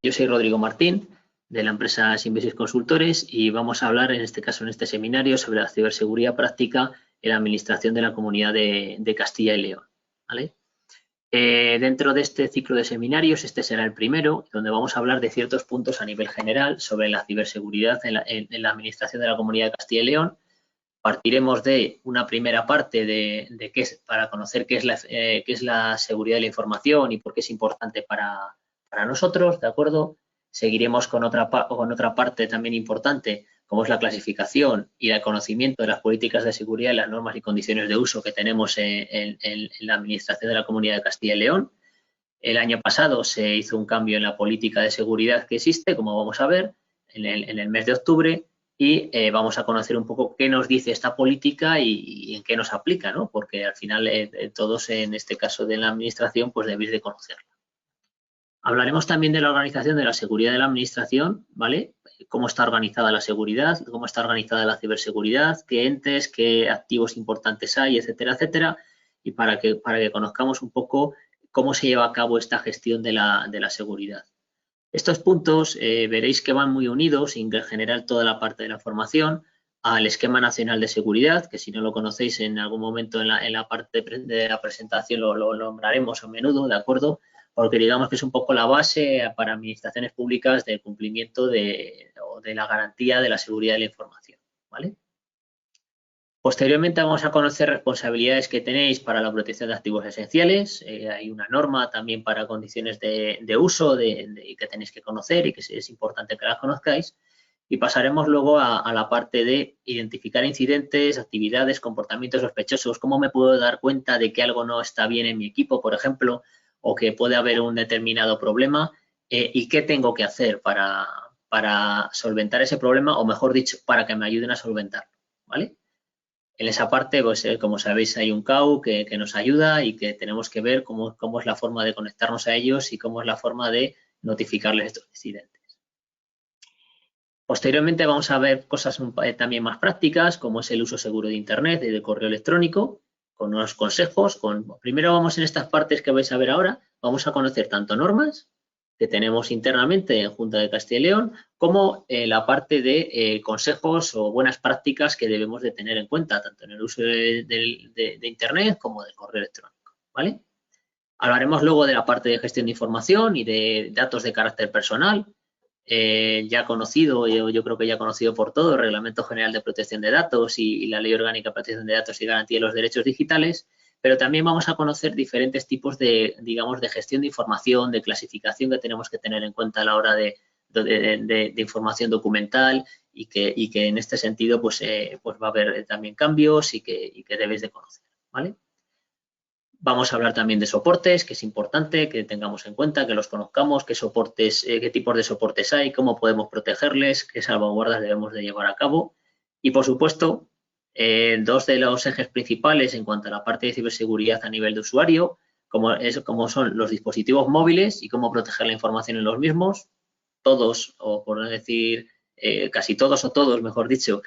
Yo soy Rodrigo Martín, de la empresa Symbiosis Consultores, y vamos a hablar, en este caso, en este seminario, sobre la ciberseguridad práctica en la administración de la Comunidad de Castilla y León. ¿Vale? Dentro de este ciclo de seminarios, este será el primero, donde vamos a hablar de ciertos puntos a nivel general sobre la ciberseguridad en la administración de la Comunidad de Castilla y León. Partiremos de una primera parte de qué es, para conocer qué es la seguridad de la información y por qué es importante para nosotros, ¿de acuerdo? Seguiremos con otra parte también importante, como es la clasificación y el conocimiento de las políticas de seguridad y las normas y condiciones de uso que tenemos en la administración de la Comunidad de Castilla y León. El año pasado se hizo un cambio en la política de seguridad que existe, como vamos a ver, en el mes de octubre, y vamos a conocer un poco qué nos dice esta política y en qué nos aplica, ¿no? Porque al final todos, en este caso de la administración, pues debéis de conocerla. Hablaremos también de la organización de la seguridad de la administración, ¿vale? Cómo está organizada la seguridad, cómo está organizada la ciberseguridad, qué entes, qué activos importantes hay, etcétera, etcétera, y para que conozcamos un poco cómo se lleva a cabo esta gestión de la seguridad. Estos puntos veréis que van muy unidos, en general toda la parte de la formación, al Esquema Nacional de Seguridad, que si no lo conocéis en algún momento en la parte de la presentación lo nombraremos a menudo, ¿de acuerdo? Porque digamos que es un poco la base para administraciones públicas del cumplimiento de la garantía de la seguridad de la información, ¿vale? Posteriormente vamos a conocer responsabilidades que tenéis para la protección de activos esenciales. Hay una norma también para condiciones de uso que tenéis que conocer y que es importante que las conozcáis. Y pasaremos luego a la parte de identificar incidentes, actividades, comportamientos sospechosos. ¿Cómo me puedo dar cuenta de que algo no está bien en mi equipo, por ejemplo, o que puede haber un determinado problema? ¿Y qué tengo que hacer para solventar ese problema, o mejor dicho, para que me ayuden a solventarlo? ¿Vale? En esa parte, pues, como sabéis, hay un CAU que nos ayuda y que tenemos que ver cómo es la forma de conectarnos a ellos y cómo es la forma de notificarles estos incidentes. Posteriormente vamos a ver cosas también más prácticas, como es el uso seguro de Internet y de correo electrónico, con unos consejos. Primero vamos en estas partes que vais a ver ahora, vamos a conocer tanto normas que tenemos internamente en Junta de Castilla y León, como la parte de consejos o buenas prácticas que debemos de tener en cuenta, tanto en el uso de Internet como del correo electrónico, ¿vale? Hablaremos luego de la parte de gestión de información y de datos de carácter personal, ya conocido, yo creo que ya conocido por todo, el Reglamento General de Protección de Datos y la Ley Orgánica de Protección de Datos y Garantía de los Derechos Digitales, pero también vamos a conocer diferentes tipos digamos, de gestión de información, de clasificación que tenemos que tener en cuenta a la hora de información documental y que en este sentido pues va a haber también cambios y que debéis de conocer, ¿vale? Vamos a hablar también de soportes, que es importante que tengamos en cuenta, que los conozcamos, qué tipos de soportes hay, cómo podemos protegerles, qué salvaguardas debemos de llevar a cabo. Y, por supuesto, dos de los ejes principales en cuanto a la parte de ciberseguridad a nivel de usuario, como son los dispositivos móviles y cómo proteger la información en los mismos. Todos, o por no decir casi todos o todos, mejor dicho,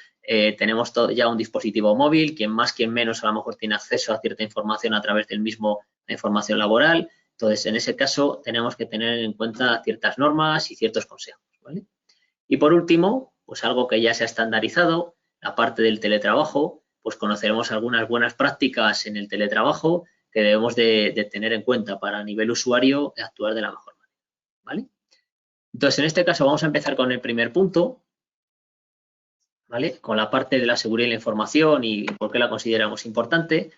tenemos ya un dispositivo móvil, quien más, quien menos a lo mejor tiene acceso a cierta información a través del mismo, la información laboral. Entonces, en ese caso, tenemos que tener en cuenta ciertas normas y ciertos consejos, ¿vale? Y por último, pues algo que ya se ha estandarizado, la parte del teletrabajo, pues conoceremos algunas buenas prácticas en el teletrabajo que debemos de tener en cuenta para a nivel usuario actuar de la mejor manera, ¿vale? Entonces, en este caso vamos a empezar con el primer punto, ¿vale? Con la parte de la seguridad de la información y por qué la consideramos importante.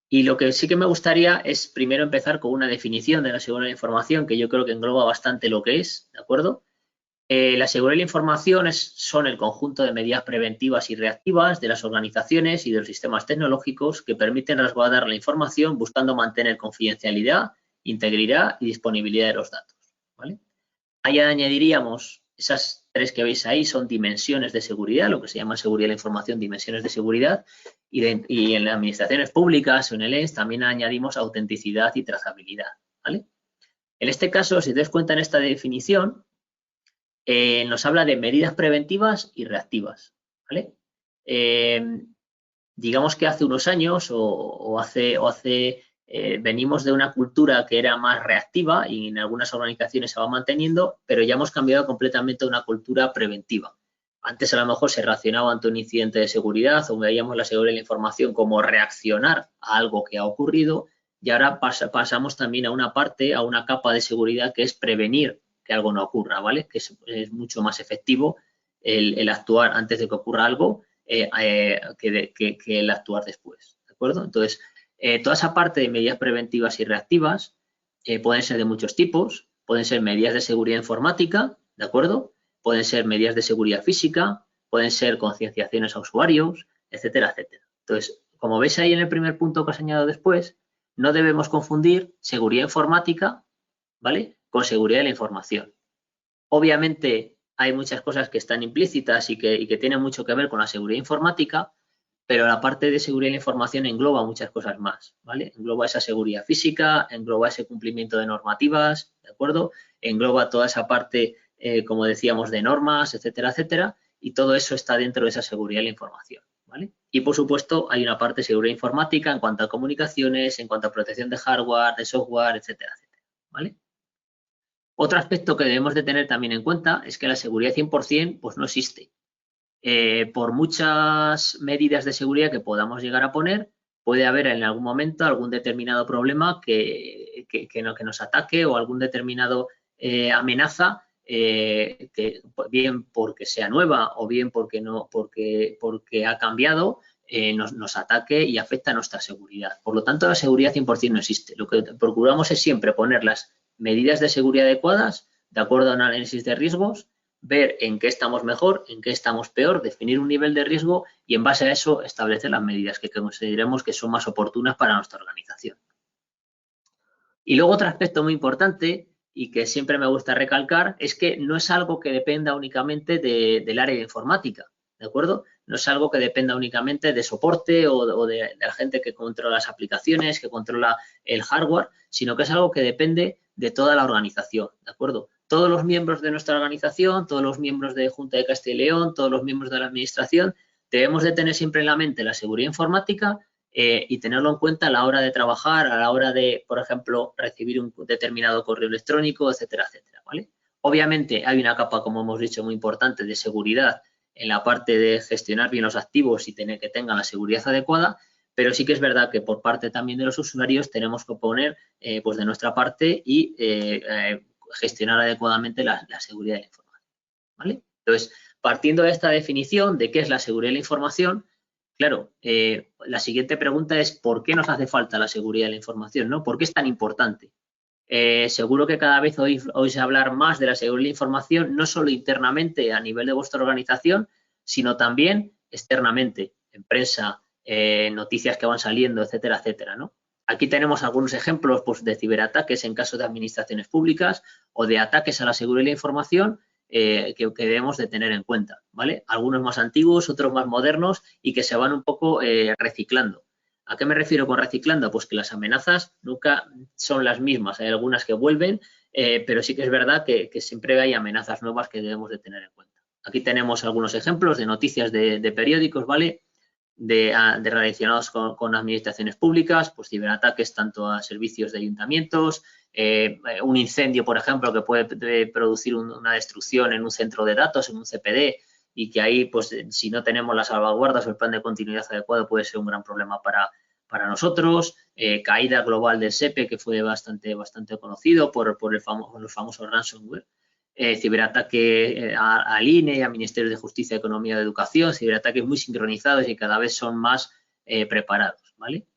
Y lo que sí que me gustaría es primero empezar con una definición de la seguridad de la información que yo creo que engloba bastante lo que es, ¿de acuerdo? La seguridad de la información son el conjunto de medidas preventivas y reactivas de las organizaciones y de los sistemas tecnológicos que permiten resguardar la información buscando mantener confidencialidad, integridad y disponibilidad de los datos, ¿vale? Ahí añadiríamos esas tres que veis ahí, son dimensiones de seguridad, lo que se llama seguridad de la información, dimensiones de seguridad, y en las administraciones públicas o en el ENS también añadimos autenticidad y trazabilidad, ¿vale? En este caso, si te das cuenta en esta definición, nos habla de medidas preventivas y reactivas, ¿vale? Digamos que hace unos años o hace venimos de una cultura que era más reactiva y en algunas organizaciones se va manteniendo, pero ya hemos cambiado completamente a una cultura preventiva. Antes a lo mejor se reaccionaba ante un incidente de seguridad o veíamos la seguridad de la información como reaccionar a algo que ha ocurrido y ahora pasamos también a una parte, a una capa de seguridad que es prevenir que algo no ocurra, ¿vale? Que es mucho más efectivo el actuar antes de que ocurra algo que el actuar después, ¿de acuerdo? Entonces, toda esa parte de medidas preventivas y reactivas pueden ser de muchos tipos, pueden ser medidas de seguridad informática, ¿de acuerdo? Pueden ser medidas de seguridad física, pueden ser concienciaciones a usuarios, etcétera, etcétera. Entonces, como veis ahí en el primer punto que os he añadido después, no debemos confundir seguridad informática, ¿vale?, con seguridad de la información. Obviamente hay muchas cosas que están implícitas y que tienen mucho que ver con la seguridad informática, pero la parte de seguridad de la información engloba muchas cosas más, ¿vale? Engloba esa seguridad física, engloba ese cumplimiento de normativas, ¿de acuerdo? Engloba toda esa parte, como decíamos, de normas, etcétera, etcétera, y todo eso está dentro de esa seguridad de la información, ¿vale? Y, por supuesto, hay una parte de seguridad informática en cuanto a comunicaciones, en cuanto a protección de hardware, de software, etcétera, etcétera, ¿vale? Otro aspecto que debemos de tener también en cuenta es que la seguridad 100% pues no existe. Por muchas medidas de seguridad que podamos llegar a poner, puede haber en algún momento algún determinado problema que nos ataque o algún determinado amenaza que bien porque sea nueva o bien porque ha cambiado nos ataque y afecta a nuestra seguridad. Por lo tanto, la seguridad 100% no existe. Lo que procuramos es siempre poner las medidas de seguridad adecuadas de acuerdo a un análisis de riesgos, ver en qué estamos mejor, en qué estamos peor, definir un nivel de riesgo y en base a eso establecer las medidas que consideremos que son más oportunas para nuestra organización. Y luego otro aspecto muy importante y que siempre me gusta recalcar es que no es algo que dependa únicamente del área de informática, ¿de acuerdo? No es algo que dependa únicamente de soporte o de la gente que controla las aplicaciones, que controla el hardware, sino que es algo que depende de toda la organización, ¿de acuerdo? Todos los miembros de nuestra organización, todos los miembros de Junta de Castilla y León, todos los miembros de la administración, debemos de tener siempre en la mente la seguridad informática y tenerlo en cuenta a la hora de trabajar, a la hora de, por ejemplo, recibir un determinado correo electrónico, etcétera, etcétera, ¿vale? Obviamente hay una capa, como hemos dicho, muy importante de seguridad en la parte de gestionar bien los activos y tener que tengan la seguridad adecuada, pero sí que es verdad que por parte también de los usuarios tenemos que poner pues de nuestra parte y gestionar adecuadamente la seguridad de la información, ¿vale? Entonces, partiendo de esta definición de qué es la seguridad de la información, claro, la siguiente pregunta es ¿por qué nos hace falta la seguridad de la información, ¿no? ¿Por qué es tan importante? Seguro que cada vez oís hablar más de la seguridad de la información, no solo internamente a nivel de vuestra organización, sino también externamente, en prensa, noticias que van saliendo, etcétera, etcétera, ¿no? Aquí tenemos algunos ejemplos pues, de ciberataques en caso de administraciones públicas o de ataques a la seguridad de la información que debemos de tener en cuenta, ¿vale? Algunos más antiguos, otros más modernos y que se van un poco reciclando. ¿A qué me refiero con reciclando? Pues que las amenazas nunca son las mismas. Hay algunas que vuelven, pero sí que es verdad que siempre hay amenazas nuevas que debemos de tener en cuenta. Aquí tenemos algunos ejemplos de noticias de periódicos, ¿vale? Relacionados con administraciones públicas, pues ciberataques tanto a servicios de ayuntamientos, un incendio, por ejemplo, que puede producir una destrucción en un centro de datos, en un CPD, y que ahí, pues, si no tenemos las salvaguardas o el plan de continuidad adecuado, puede ser un gran problema para nosotros. Caída global del SEPE, que fue bastante conocido por los famosos ransomware. Ciberataque al INE, a Ministerios de Justicia, Economía y Educación, ciberataques muy sincronizados y cada vez son más preparados, ¿vale?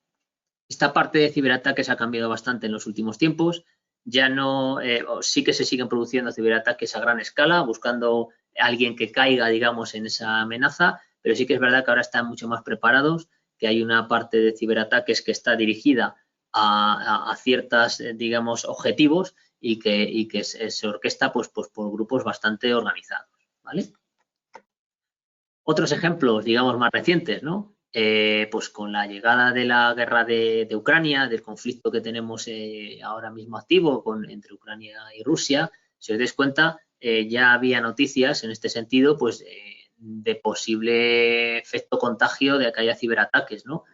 Esta parte de ciberataques ha cambiado bastante en los últimos tiempos. Ya no, sí que se siguen produciendo ciberataques a gran escala, buscando a alguien que caiga, digamos, en esa amenaza, pero sí que es verdad que ahora están mucho más preparados, que hay una parte de ciberataques que está dirigida a ciertos, digamos, objetivos y que se orquesta pues, por grupos bastante organizados, ¿vale? Otros ejemplos, digamos, más recientes, ¿no? Pues con la llegada de la guerra de Ucrania, del conflicto que tenemos ahora mismo activo entre Ucrania y Rusia, si os dais cuenta, ya había noticias en este sentido, pues, de posible efecto contagio de que haya ciberataques, ¿no?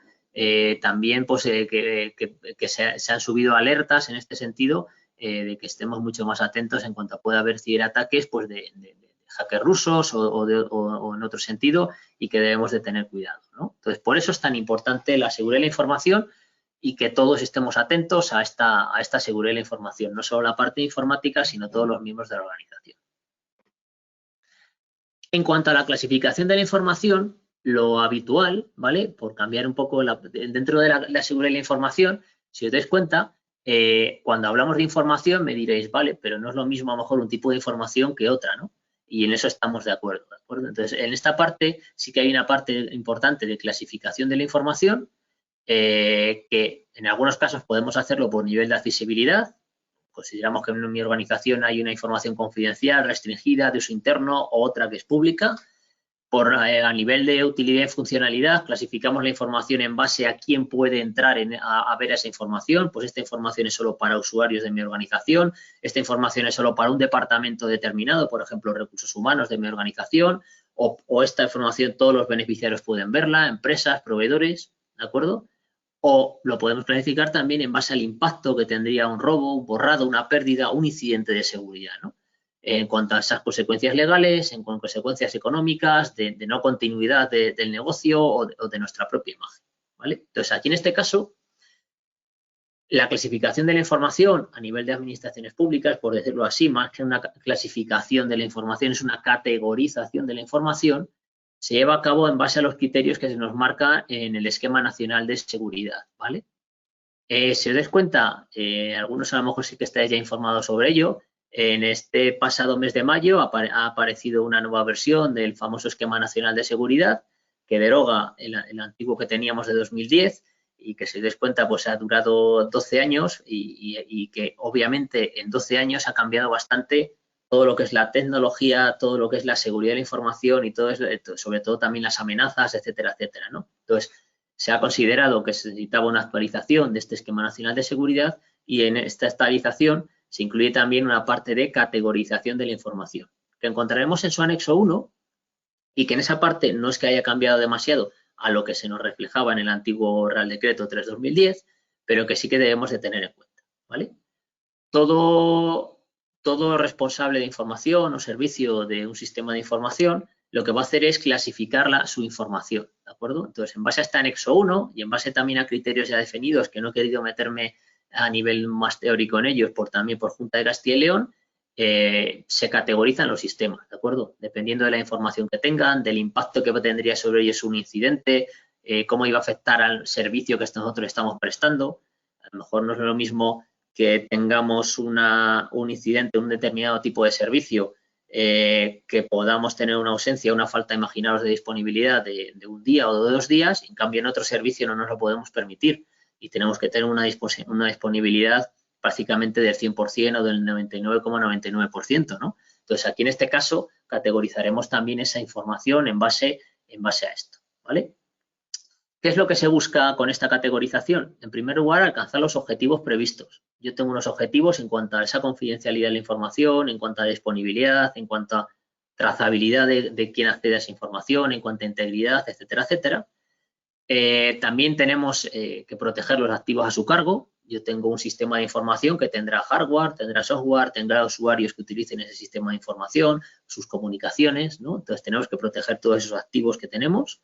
también pues, que se han subido alertas en este sentido, de que estemos mucho más atentos en cuanto pueda haber ciberataques pues, de hackers rusos o en otro sentido, y que debemos de tener cuidado, ¿no? Entonces, por eso es tan importante la seguridad de la información y que todos estemos atentos a esta seguridad de la información, no solo la parte informática, sino todos los miembros de la organización. En cuanto a la clasificación de la información, lo habitual, ¿vale? Por cambiar un poco dentro de la seguridad de la información, si os dais cuenta, cuando hablamos de información me diréis, vale, pero no es lo mismo a lo mejor un tipo de información que otra, ¿no? Y en eso estamos de acuerdo, ¿de acuerdo? Entonces, en esta parte sí que hay una parte importante de clasificación de la información, que en algunos casos podemos hacerlo por nivel de accesibilidad. Consideramos que en mi organización hay una información confidencial, restringida, de uso interno, o otra que es pública. A nivel de utilidad y funcionalidad, clasificamos la información en base a quién puede entrar a ver esa información. Pues esta información es solo para usuarios de mi organización, esta información es solo para un departamento determinado, por ejemplo, recursos humanos de mi organización, o esta información todos los beneficiarios pueden verla, empresas, proveedores, ¿de acuerdo? O lo podemos clasificar también en base al impacto que tendría un robo, un borrado, una pérdida, un incidente de seguridad, ¿no? En cuanto a esas consecuencias legales, en consecuencias económicas, de no continuidad del negocio o de nuestra propia imagen, ¿vale? Entonces, aquí en este caso, la clasificación de la información a nivel de administraciones públicas, por decirlo así, más que una clasificación de la información, es una categorización de la información, se lleva a cabo en base a los criterios que se nos marca en el Esquema Nacional de Seguridad, ¿vale? Si os dais cuenta, algunos a lo mejor sí que estáis ya informados sobre ello, en este pasado mes de mayo ha aparecido una nueva versión del famoso Esquema Nacional de Seguridad, que deroga el antiguo que teníamos de 2010, y que si os dais cuenta pues ha durado 12 años y que obviamente en 12 años ha cambiado bastante todo lo que es la tecnología, todo lo que es la seguridad de la información y todo eso, sobre todo también las amenazas, etcétera, etcétera, ¿no? Entonces, se ha considerado que se necesitaba una actualización de este Esquema Nacional de Seguridad, y en esta actualización se incluye también una parte de categorización de la información, que encontraremos en su anexo 1, y que en esa parte no es que haya cambiado demasiado a lo que se nos reflejaba en el antiguo Real Decreto 3/2010, pero que sí que debemos de tener en cuenta, ¿vale? Todo responsable de información o servicio de un sistema de información lo que va a hacer es clasificar su información, ¿de acuerdo? Entonces, en base a este anexo 1 y en base también a criterios ya definidos, que no he querido meterme a nivel más teórico en ellos, también por Junta de Castilla y León, se categorizan los sistemas, ¿de acuerdo? Dependiendo de la información que tengan, del impacto que tendría sobre ellos un incidente, cómo iba a afectar al servicio que nosotros estamos prestando. A lo mejor no es lo mismo que tengamos un incidente, un determinado tipo de servicio, que podamos tener una ausencia, una falta, imaginaros, de disponibilidad de un día o de 2 días, en cambio en otro servicio no nos lo podemos permitir y tenemos que tener una disponibilidad prácticamente del 100% o del 99,99%, ¿no? Entonces, aquí en este caso categorizaremos también esa información en base a esto, ¿vale? ¿Qué es lo que se busca con esta categorización? En primer lugar, alcanzar los objetivos previstos. Yo tengo unos objetivos en cuanto a esa confidencialidad de la información, en cuanto a disponibilidad, en cuanto a trazabilidad de quién accede a esa información, en cuanto a integridad, etcétera, etcétera. También tenemos que proteger los activos a su cargo. Yo tengo un sistema de información que tendrá hardware, tendrá software, tendrá usuarios que utilicen ese sistema de información, sus comunicaciones, ¿no? Entonces, tenemos que proteger todos esos activos que tenemos.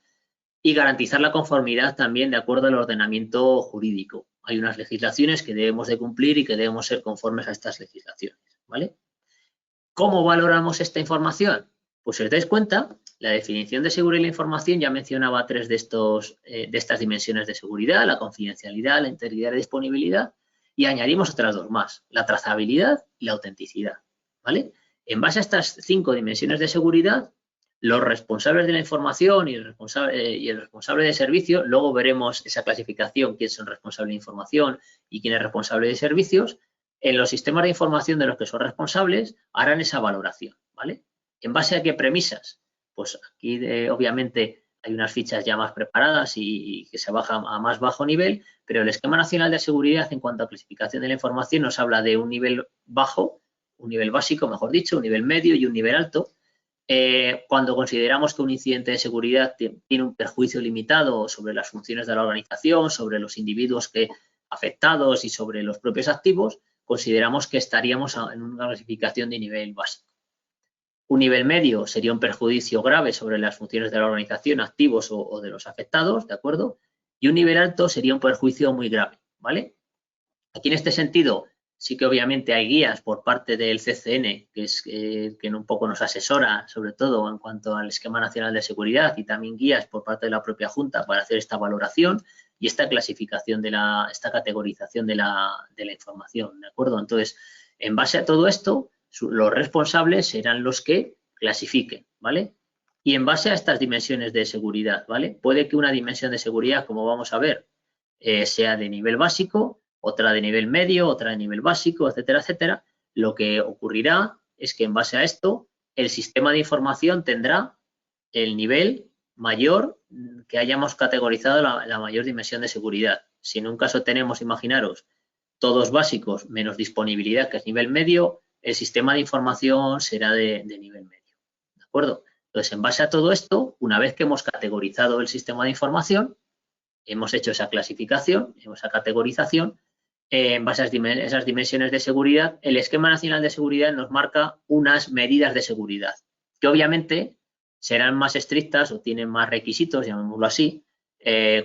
Y garantizar la conformidad también de acuerdo al ordenamiento jurídico. Hay unas legislaciones que debemos de cumplir y que debemos ser conformes a estas legislaciones, ¿vale? ¿Cómo valoramos esta información? Pues si os dais cuenta, la definición de seguridad de la información ya mencionaba 3 de estas dimensiones de seguridad: la confidencialidad, la integridad y la disponibilidad, y añadimos otras 2 más: la trazabilidad y la autenticidad, ¿vale? En base a estas 5 dimensiones de seguridad, los responsables de la información y el responsable de servicio, luego veremos esa clasificación, quién son responsables de información y quién es responsable de servicios. En los sistemas de información de los que son responsables harán esa valoración, ¿vale? ¿En base a qué premisas? Pues aquí obviamente hay unas fichas ya más preparadas y que se baja a más bajo nivel, pero el Esquema Nacional de Seguridad en cuanto a clasificación de la información nos habla de un nivel bajo, un nivel básico, mejor dicho, un nivel medio y un nivel alto. Cuando consideramos que un incidente de seguridad tiene un perjuicio limitado sobre las funciones de la organización, sobre los individuos afectados y sobre los propios activos, consideramos que estaríamos en una clasificación de nivel básico. Un nivel medio sería un perjuicio grave sobre las funciones de la organización, activos o de los afectados, ¿de acuerdo? Y un nivel alto sería un perjuicio muy grave, ¿vale? Aquí en este sentido sí que obviamente hay guías por parte del CCN, que es que un poco nos asesora, sobre todo en cuanto al Esquema Nacional de Seguridad, y también guías por parte de la propia Junta para hacer esta valoración y esta clasificación esta categorización de la información, ¿de acuerdo? Entonces, en base a todo esto, los responsables serán los que clasifiquen, ¿vale? Y en base a estas dimensiones de seguridad, ¿vale? Puede que una dimensión de seguridad, como vamos a ver, sea de nivel básico, otra de nivel medio, otra de nivel básico, etcétera, etcétera. Lo que ocurrirá es que en base a esto, el sistema de información tendrá el nivel mayor que hayamos categorizado la mayor dimensión de seguridad. Si en un caso tenemos, imaginaros, todos básicos menos disponibilidad, que es nivel medio, el sistema de información será de nivel medio. ¿De acuerdo? Entonces, en base a todo esto, una vez que hemos categorizado el sistema de información, hemos hecho esa clasificación, esa categorización, en base a esas dimensiones de seguridad, el Esquema Nacional de Seguridad nos marca unas medidas de seguridad, que obviamente serán más estrictas o tienen más requisitos, llamémoslo así,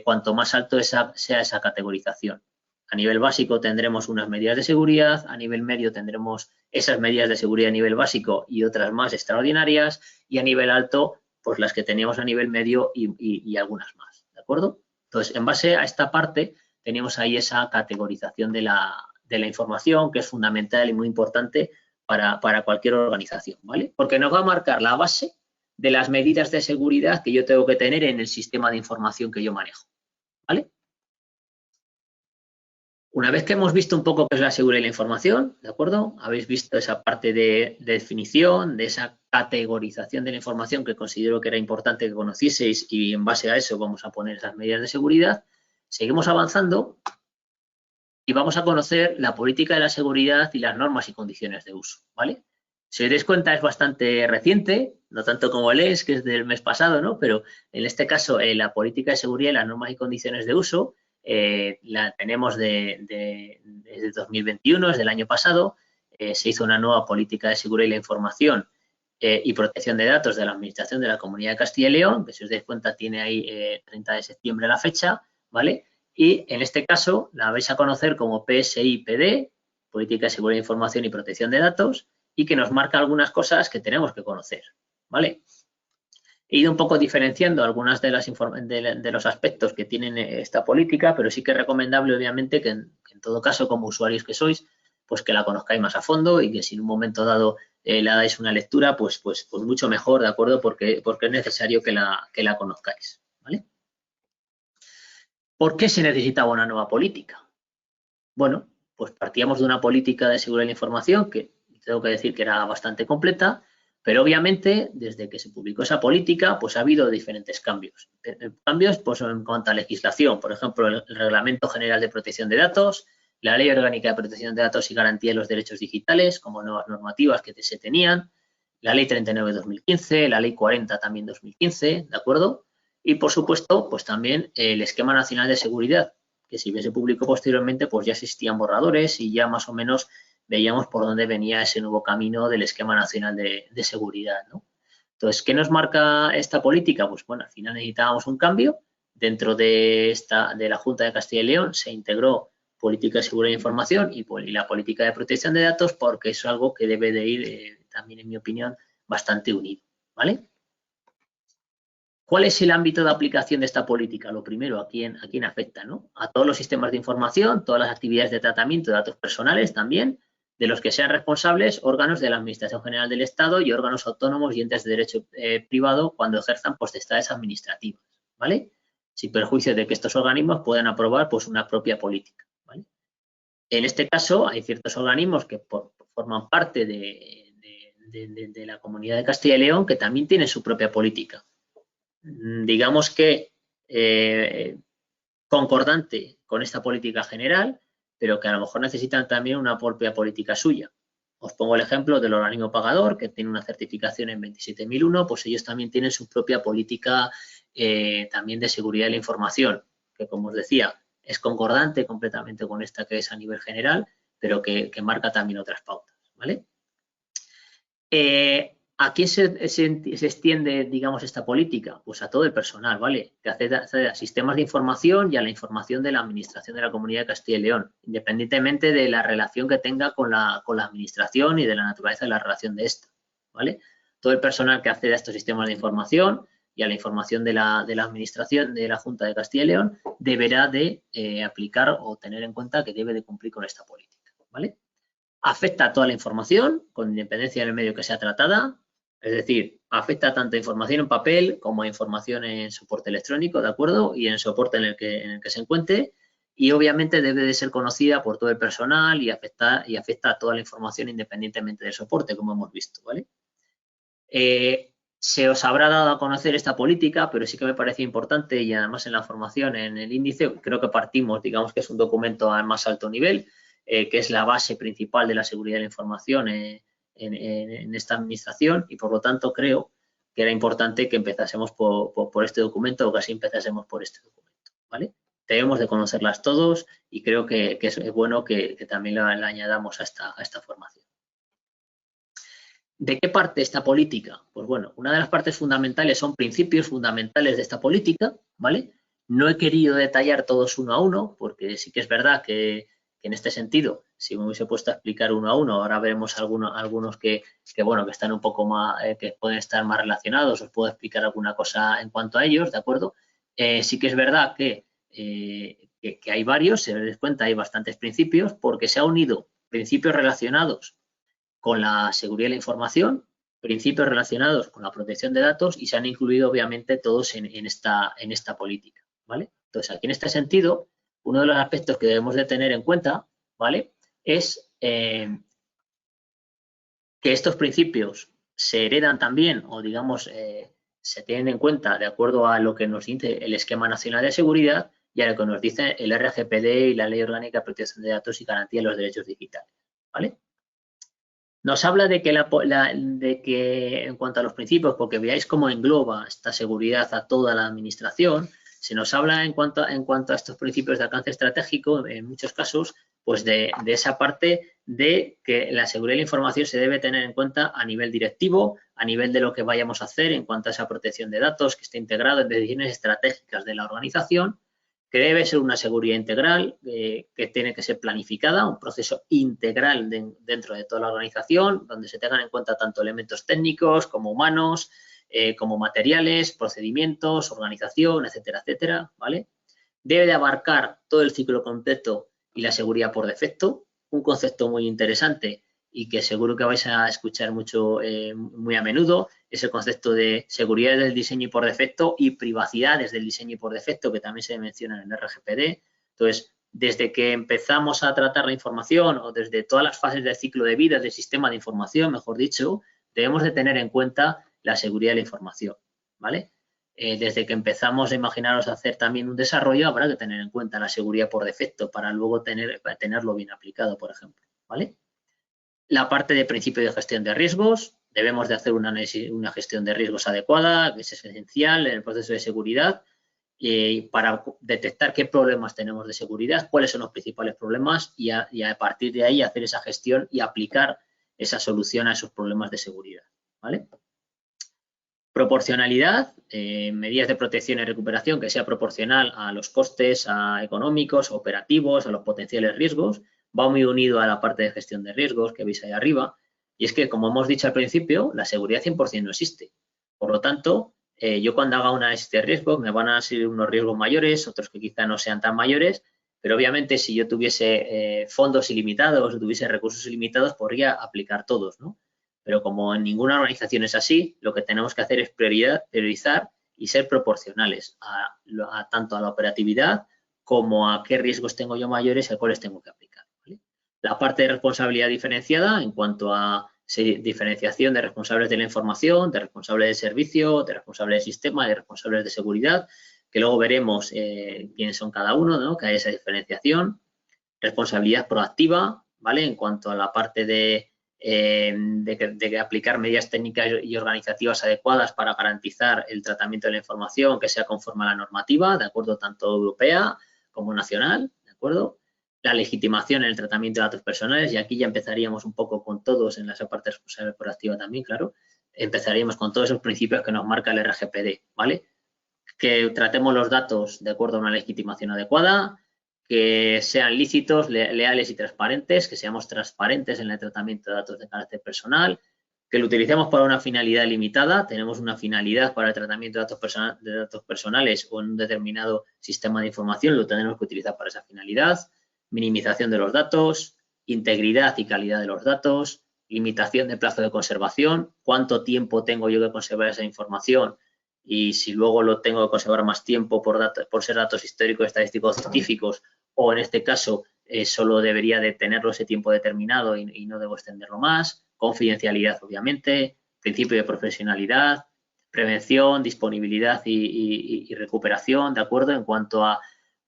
cuanto más alto sea esa categorización. A nivel básico tendremos unas medidas de seguridad, a nivel medio tendremos esas medidas de seguridad a nivel básico y otras más extraordinarias, y a nivel alto, pues las que teníamos a nivel medio y algunas más, ¿de acuerdo? Entonces, en base a esta parte, tenemos ahí esa categorización de la información, que es fundamental y muy importante para cualquier organización, ¿vale? Porque nos va a marcar la base de las medidas de seguridad que yo tengo que tener en el sistema de información que yo manejo, ¿vale? Una vez que hemos visto un poco qué es la seguridad de la información, ¿de acuerdo? Habéis visto esa parte de definición, de esa categorización de la información que considero que era importante que conocieseis, y en base a eso vamos a poner esas medidas de seguridad. Seguimos avanzando y vamos a conocer la política de la seguridad y las normas y condiciones de uso, ¿vale? Si os dais cuenta, es bastante reciente, no tanto como el ES, que es del mes pasado, ¿no? Pero en este caso, la política de seguridad y las normas y condiciones de uso la tenemos desde 2021, desde el año pasado. Se hizo una nueva política de seguridad y la información y protección de datos de la Administración de la Comunidad de Castilla y León, que si os dais cuenta tiene ahí 30 de septiembre la fecha, ¿vale? Y en este caso la vais a conocer como PSI-PD, Política de Seguridad, Información y Protección de Datos, y que nos marca algunas cosas que tenemos que conocer, ¿vale? He ido un poco diferenciando algunas de los aspectos que tienen esta política, pero sí que es recomendable, obviamente, que en todo caso, como usuarios que sois, pues que la conozcáis más a fondo y que si en un momento dado le dais una lectura, pues mucho mejor, ¿de acuerdo? Porque es necesario que la conozcáis, ¿vale? ¿Por qué se necesitaba una nueva política? Bueno, pues partíamos de una política de seguridad de la información que tengo que decir que era bastante completa, pero obviamente desde que se publicó esa política pues ha habido diferentes cambios. Cambios pues en cuanto a legislación, por ejemplo, el Reglamento General de Protección de Datos, la Ley Orgánica de Protección de Datos y Garantía de los Derechos Digitales como nuevas normativas que se tenían, la Ley 39 de 2015, la Ley 40 también 2015, ¿de acuerdo? Y por supuesto, pues también el Esquema Nacional de Seguridad, que si bien se publicó posteriormente, pues ya existían borradores y ya más o menos veíamos por dónde venía ese nuevo camino del Esquema Nacional de Seguridad, ¿no? Entonces, ¿qué nos marca esta política? Pues bueno, al final necesitábamos un cambio. Dentro de la Junta de Castilla y León se integró política de seguridad de información y la política de protección de datos, porque es algo que debe de ir, también en mi opinión, bastante unido, ¿vale? ¿Cuál es el ámbito de aplicación de esta política? Lo primero, ¿a quién afecta, ¿no? A todos los sistemas de información, todas las actividades de tratamiento de datos personales también, de los que sean responsables órganos de la Administración General del Estado y órganos autónomos y entes de derecho privado cuando ejerzan potestades administrativas, ¿vale? Sin perjuicio de que estos organismos puedan aprobar pues una propia política, ¿vale? En este caso, hay ciertos organismos que forman parte de la Comunidad de Castilla y León que también tienen su propia política. Digamos que concordante con esta política general, pero que a lo mejor necesitan también una propia política suya. Os pongo el ejemplo del organismo pagador, que tiene una certificación en 27001, pues ellos también tienen su propia política también de seguridad de la información, que como os decía, es concordante completamente con esta que es a nivel general, pero que marca también otras pautas, ¿vale? ¿A quién se extiende, digamos, esta política? Pues a todo el personal, ¿vale? Que accede a sistemas de información y a la información de la Administración de la Comunidad de Castilla y León, independientemente de la relación que tenga con la Administración y de la naturaleza de la relación de esta, ¿vale? Todo el personal que accede a estos sistemas de información y a la información de la Administración de la Junta de Castilla y León deberá de aplicar o tener en cuenta que debe de cumplir con esta política, ¿vale? Afecta a toda la información, con independencia del medio que sea tratada, es decir, afecta tanto a información en papel como a información en soporte electrónico, ¿de acuerdo? Y en el soporte en el que se encuentre, y obviamente debe de ser conocida por todo el personal y afecta a toda la información independientemente del soporte, como hemos visto, ¿vale? Se os habrá dado a conocer esta política, pero sí que me parece importante y además en la formación, en el índice, creo que partimos, digamos que es un documento al más alto nivel, que es la base principal de la seguridad de la información en esta administración y por lo tanto creo que era importante que empezásemos por este documento o casi empezásemos por este documento, ¿vale? Debemos de conocerlas todos y creo que es bueno que también la añadamos a esta formación. ¿De qué parte esta política? Pues bueno, una de las partes fundamentales son principios fundamentales de esta política, ¿vale? No he querido detallar todos uno a uno, porque sí que es verdad que en este sentido, si me hubiese puesto a explicar uno a uno, ahora veremos algunos que están un poco más, que pueden estar más relacionados, os puedo explicar alguna cosa en cuanto a ellos, ¿de acuerdo? Sí que es verdad que hay varios, se os cuenta, hay bastantes principios, porque se ha unido principios relacionados con la seguridad de la información, principios relacionados con la protección de datos y se han incluido obviamente todos en esta política, ¿vale? Entonces, aquí en este sentido, uno de los aspectos que debemos de tener en cuenta, ¿vale? Es que estos principios se heredan también o digamos se tienen en cuenta de acuerdo a lo que nos dice el Esquema Nacional de Seguridad y a lo que nos dice el RGPD y la Ley Orgánica de Protección de Datos y Garantía de los Derechos Digitales, ¿vale? Nos habla de que en cuanto a los principios, porque veáis cómo engloba esta seguridad a toda la administración, se nos habla en cuanto a estos principios de alcance estratégico, en muchos casos, pues de esa parte de que la seguridad de la información se debe tener en cuenta a nivel directivo, a nivel de lo que vayamos a hacer en cuanto a esa protección de datos que esté integrado en decisiones estratégicas de la organización, que debe ser una seguridad integral, que tiene que ser planificada, un proceso integral dentro de toda la organización, donde se tengan en cuenta tanto elementos técnicos como humanos, como materiales, procedimientos, organización, etcétera, etcétera, ¿vale? Debe de abarcar todo el ciclo completo y la seguridad por defecto, un concepto muy interesante y que seguro que vais a escuchar mucho, muy a menudo, es el concepto de seguridad del diseño y por defecto y privacidad desde el diseño y por defecto, que también se menciona en el RGPD. Entonces, desde que empezamos a tratar la información o desde todas las fases del ciclo de vida del sistema de información, mejor dicho, debemos de tener en cuenta la seguridad de la información, ¿vale? Desde que empezamos a imaginaros hacer también un desarrollo, habrá que tener en cuenta la seguridad por defecto para luego tenerlo bien aplicado, por ejemplo, ¿vale? La parte de principio de gestión de riesgos, debemos de hacer una gestión de riesgos adecuada, que es esencial en el proceso de seguridad, para detectar qué problemas tenemos de seguridad, cuáles son los principales problemas y a partir de ahí hacer esa gestión y aplicar esa solución a esos problemas de seguridad, ¿vale? Proporcionalidad, medidas de protección y recuperación que sea proporcional a los costes económicos, operativos, a los potenciales riesgos. Va muy unido a la parte de gestión de riesgos que veis ahí arriba. Y es que, como hemos dicho al principio, la seguridad 100% no existe. Por lo tanto, yo cuando haga un análisis de riesgo me van a salir unos riesgos mayores, otros que quizá no sean tan mayores, pero obviamente si yo tuviese fondos ilimitados o tuviese recursos ilimitados, podría aplicar todos, ¿no? Pero como en ninguna organización es así, lo que tenemos que hacer es priorizar y ser proporcionales tanto a la operatividad como a qué riesgos tengo yo mayores y a cuáles tengo que aplicar, ¿vale? La parte de responsabilidad diferenciada en cuanto a diferenciación de responsables de la información, de responsables de servicio, de responsables de sistema, de responsables de seguridad, que luego veremos quiénes son cada uno, ¿no? Que hay esa diferenciación. Responsabilidad proactiva, ¿vale? En cuanto a la parte de de aplicar medidas técnicas y organizativas adecuadas para garantizar el tratamiento de la información que sea conforme a la normativa, ¿de acuerdo? Tanto europea como nacional, ¿de acuerdo? La legitimación en el tratamiento de datos personales, y aquí ya empezaríamos un poco con todos en la parte responsable proactiva también, claro. Empezaríamos con todos esos principios que nos marca el RGPD, ¿vale? Que tratemos los datos de acuerdo a una legitimación adecuada, que sean lícitos, leales y transparentes, que seamos transparentes en el tratamiento de datos de carácter personal, que lo utilicemos para una finalidad limitada, tenemos una finalidad para el tratamiento de datos personales o en un determinado sistema de información, lo tenemos que utilizar para esa finalidad, minimización de los datos, integridad y calidad de los datos, limitación de plazo de conservación, cuánto tiempo tengo yo que conservar esa información y si luego lo tengo que conservar más tiempo por ser datos históricos, estadísticos, científicos, o en este caso solo debería de tenerlo ese tiempo determinado y no debo extenderlo más, confidencialidad obviamente, principio de profesionalidad, prevención, disponibilidad y recuperación, ¿de acuerdo? En cuanto a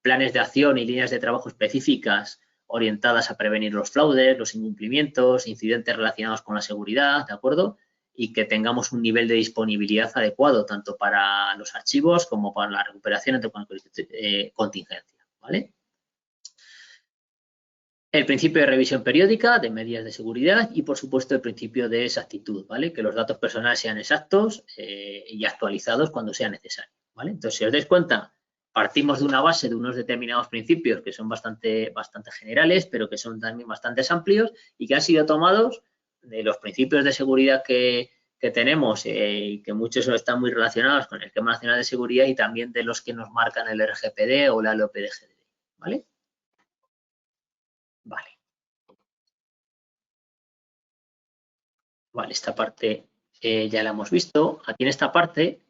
planes de acción y líneas de trabajo específicas orientadas a prevenir los fraudes, los incumplimientos, incidentes relacionados con la seguridad, ¿de acuerdo? Y que tengamos un nivel de disponibilidad adecuado tanto para los archivos como para la recuperación ante cualquier contingencia, ¿vale? El principio de revisión periódica de medidas de seguridad y, por supuesto, el principio de exactitud, ¿vale? Que los datos personales sean exactos y actualizados cuando sea necesario, ¿vale? Entonces, si os dais cuenta, partimos de una base de unos determinados principios que son bastante generales, pero que son también bastante amplios y que han sido tomados de los principios de seguridad que tenemos y que muchos están muy relacionados con el Esquema Nacional de Seguridad y también de los que nos marcan el RGPD o la LOPDGD, ¿vale? Vale, esta parte ya la hemos visto. Aquí en esta parte,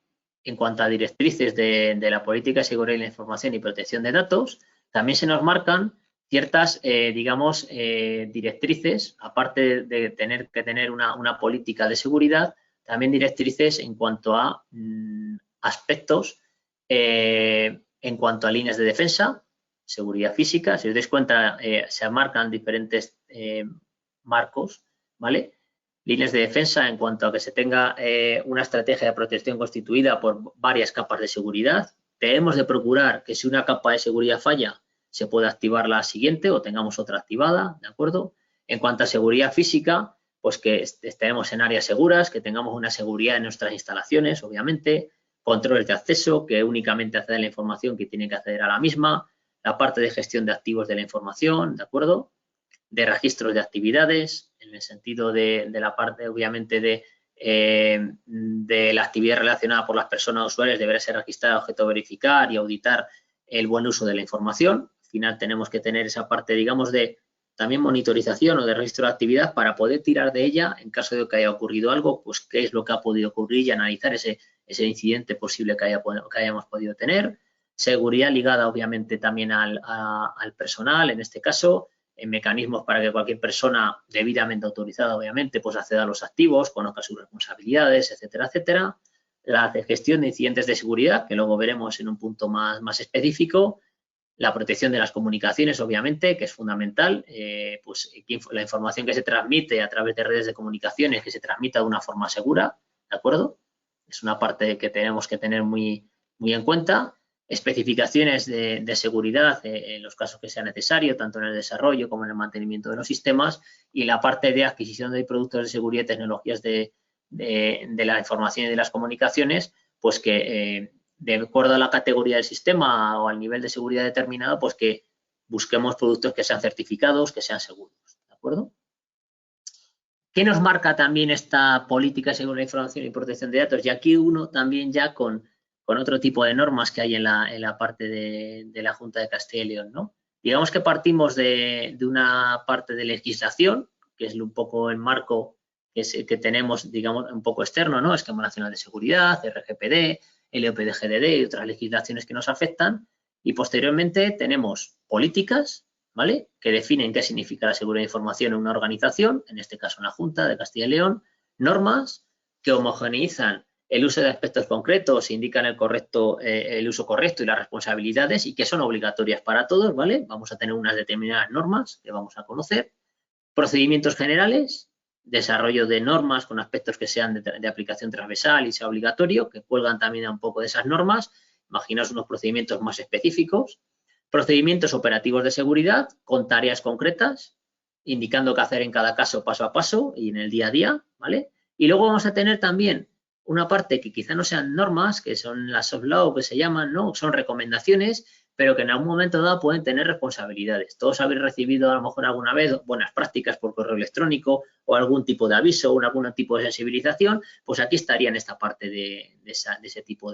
en cuanto a directrices de la política de seguridad de la información y protección de datos, también se nos marcan ciertas, digamos, directrices, aparte de tener que tener una política de seguridad, también directrices en cuanto a aspectos, en cuanto a líneas de defensa, seguridad física. Si os dais cuenta, se marcan diferentes marcos, ¿vale? Líneas de defensa en cuanto a que se tenga una estrategia de protección constituida por varias capas de seguridad. Debemos de procurar que si una capa de seguridad falla, se pueda activar la siguiente o tengamos otra activada, ¿de acuerdo? En cuanto a seguridad física, pues que estemos en áreas seguras, que tengamos una seguridad en nuestras instalaciones, obviamente, controles de acceso, que únicamente acceda a la información que tiene que acceder a la misma, la parte de gestión de activos de la información, ¿de acuerdo? De registros de actividades, en el sentido de la parte, obviamente, de la actividad relacionada por las personas usuarias, deberá ser registrada, objeto de verificar y auditar el buen uso de la información. Al final tenemos que tener esa parte, digamos, de también monitorización o de registro de actividad para poder tirar de ella en caso de que haya ocurrido algo, pues qué es lo que ha podido ocurrir y analizar ese incidente posible que hayamos podido tener. Seguridad ligada, obviamente, también al personal, en este caso, en mecanismos para que cualquier persona debidamente autorizada, obviamente, pues acceda a los activos, conozca sus responsabilidades, etcétera, etcétera. La gestión de incidentes de seguridad, que luego veremos en un punto más específico. La protección de las comunicaciones, obviamente, que es fundamental. Pues la información que se transmite a través de redes de comunicaciones, que se transmita de una forma segura, ¿de acuerdo? Es una parte que tenemos que tener muy en cuenta. Especificaciones de seguridad en los casos que sea necesario, tanto en el desarrollo como en el mantenimiento de los sistemas, y la parte de adquisición de productos de seguridad y tecnologías de la información y de las comunicaciones, pues que de acuerdo a la categoría del sistema o al nivel de seguridad determinado, pues que busquemos productos que sean certificados, que sean seguros, ¿de acuerdo? ¿Qué nos marca también esta política de seguridad de la información y protección de datos? Y aquí uno también ya con otro tipo de normas que hay en la parte de la Junta de Castilla y León, ¿no? Digamos que partimos de una parte de legislación, que es un poco el marco que tenemos, digamos, un poco externo, ¿no? Esquema Nacional de Seguridad, RGPD, LOPDGD y otras legislaciones que nos afectan. Y posteriormente tenemos políticas, ¿vale? Que definen qué significa la seguridad de información en una organización, en este caso en la Junta de Castilla y León, normas que homogeneizan el uso de aspectos concretos, indican el uso correcto y las responsabilidades y que son obligatorias para todos, ¿vale? Vamos a tener unas determinadas normas que vamos a conocer, procedimientos generales, desarrollo de normas con aspectos que sean de aplicación transversal y sea obligatorio, que cuelgan también un poco de esas normas. Imaginaos unos procedimientos más específicos. Procedimientos operativos de seguridad con tareas concretas, indicando qué hacer en cada caso paso a paso y en el día a día, ¿vale? Y luego vamos a tener también una parte que quizá no sean normas, que son las soft law, que se llaman, ¿no? Son recomendaciones, pero que en algún momento dado pueden tener responsabilidades. Todos habéis recibido a lo mejor alguna vez buenas prácticas por correo electrónico o algún tipo de aviso o algún tipo de sensibilización, pues aquí estaría en esta parte de ese tipo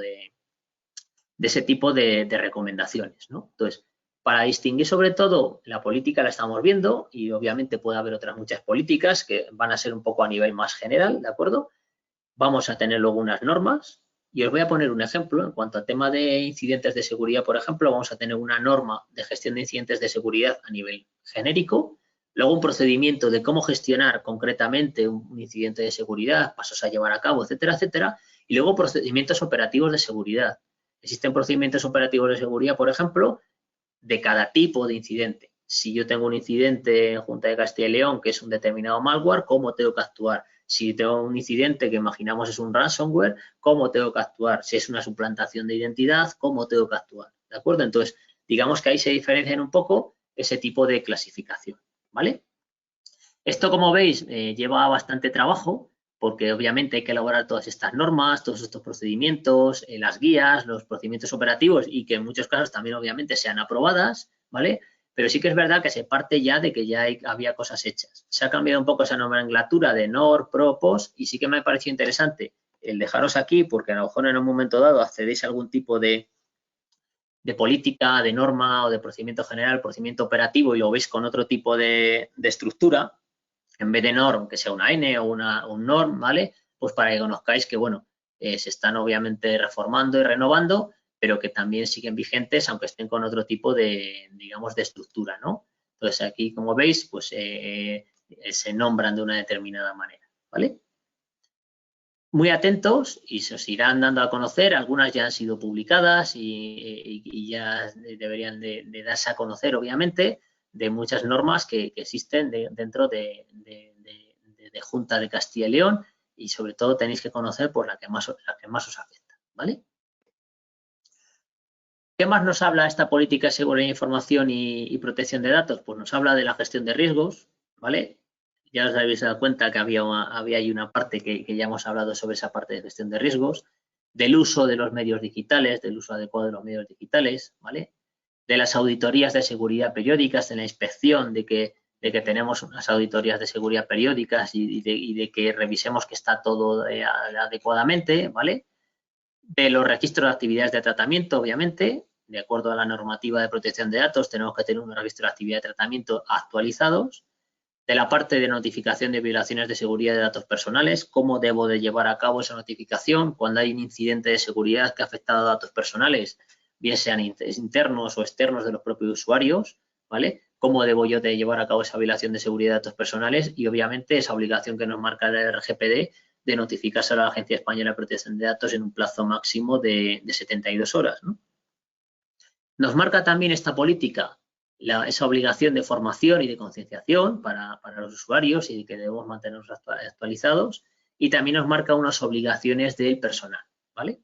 de recomendaciones, ¿no? Entonces, para distinguir sobre todo la política la estamos viendo y obviamente puede haber otras muchas políticas que van a ser un poco a nivel más general, ¿de acuerdo? Vamos a tener luego unas normas y os voy a poner un ejemplo. En cuanto al tema de incidentes de seguridad, por ejemplo, vamos a tener una norma de gestión de incidentes de seguridad a nivel genérico, luego un procedimiento de cómo gestionar concretamente un incidente de seguridad, pasos a llevar a cabo, etcétera, etcétera, y luego procedimientos operativos de seguridad. Existen procedimientos operativos de seguridad, por ejemplo, de cada tipo de incidente. Si yo tengo un incidente en Junta de Castilla y León que es un determinado malware, ¿cómo tengo que actuar? Si tengo un incidente que imaginamos es un ransomware, ¿cómo tengo que actuar? Si es una suplantación de identidad, ¿cómo tengo que actuar? ¿De acuerdo? Entonces, digamos que ahí se diferencian un poco ese tipo de clasificación, ¿vale? Esto, como veis, lleva bastante trabajo porque obviamente hay que elaborar todas estas normas, todos estos procedimientos, las guías, los procedimientos operativos y que en muchos casos también obviamente sean aprobadas, ¿vale? Pero sí que es verdad que se parte ya de que ya había cosas hechas. Se ha cambiado un poco esa nomenclatura de NOR, PRO, POS y sí que me ha parecido interesante el dejaros aquí porque a lo mejor en un momento dado accedéis a algún tipo de política, de norma o de procedimiento general, procedimiento operativo y lo veis con otro tipo de estructura, en vez de norm, que sea una N o un norm, ¿vale? Pues para que conozcáis que, bueno, se están obviamente reformando y renovando, pero que también siguen vigentes, aunque estén con otro tipo de, digamos, de estructura, ¿no? Entonces, aquí, como veis, pues se nombran de una determinada manera, ¿vale? Muy atentos y se os irán dando a conocer, algunas ya han sido publicadas y ya deberían de darse a conocer, obviamente, de muchas normas que existen dentro de Junta de Castilla y León y sobre todo tenéis que conocer por la que más os afecta, ¿vale? ¿Qué más nos habla esta política de seguridad de información y protección de datos? Pues nos habla de la gestión de riesgos, ¿vale? Ya os habéis dado cuenta que había ahí una parte que ya hemos hablado sobre esa parte de gestión de riesgos, del uso de los medios digitales, del uso adecuado de los medios digitales, ¿vale? De las auditorías de seguridad periódicas, de la inspección, de que tenemos unas auditorías de seguridad periódicas y de que revisemos que está todo adecuadamente, ¿vale? De los registros de actividades de tratamiento, obviamente, de acuerdo a la normativa de protección de datos, tenemos que tener un registro de actividad de tratamiento actualizados. De la parte de notificación de violaciones de seguridad de datos personales, cómo debo de llevar a cabo esa notificación cuando hay un incidente de seguridad que ha afectado a datos personales, bien sean internos o externos de los propios usuarios, ¿vale? Cómo debo yo de llevar a cabo esa violación de seguridad de datos personales y obviamente esa obligación que nos marca el RGPD de notificarse a la Agencia Española de Protección de Datos en un plazo máximo de 72 horas, ¿no? Nos marca también esta política esa obligación de formación y de concienciación para los usuarios y que debemos mantenernos actualizados y también nos marca unas obligaciones del personal, ¿vale?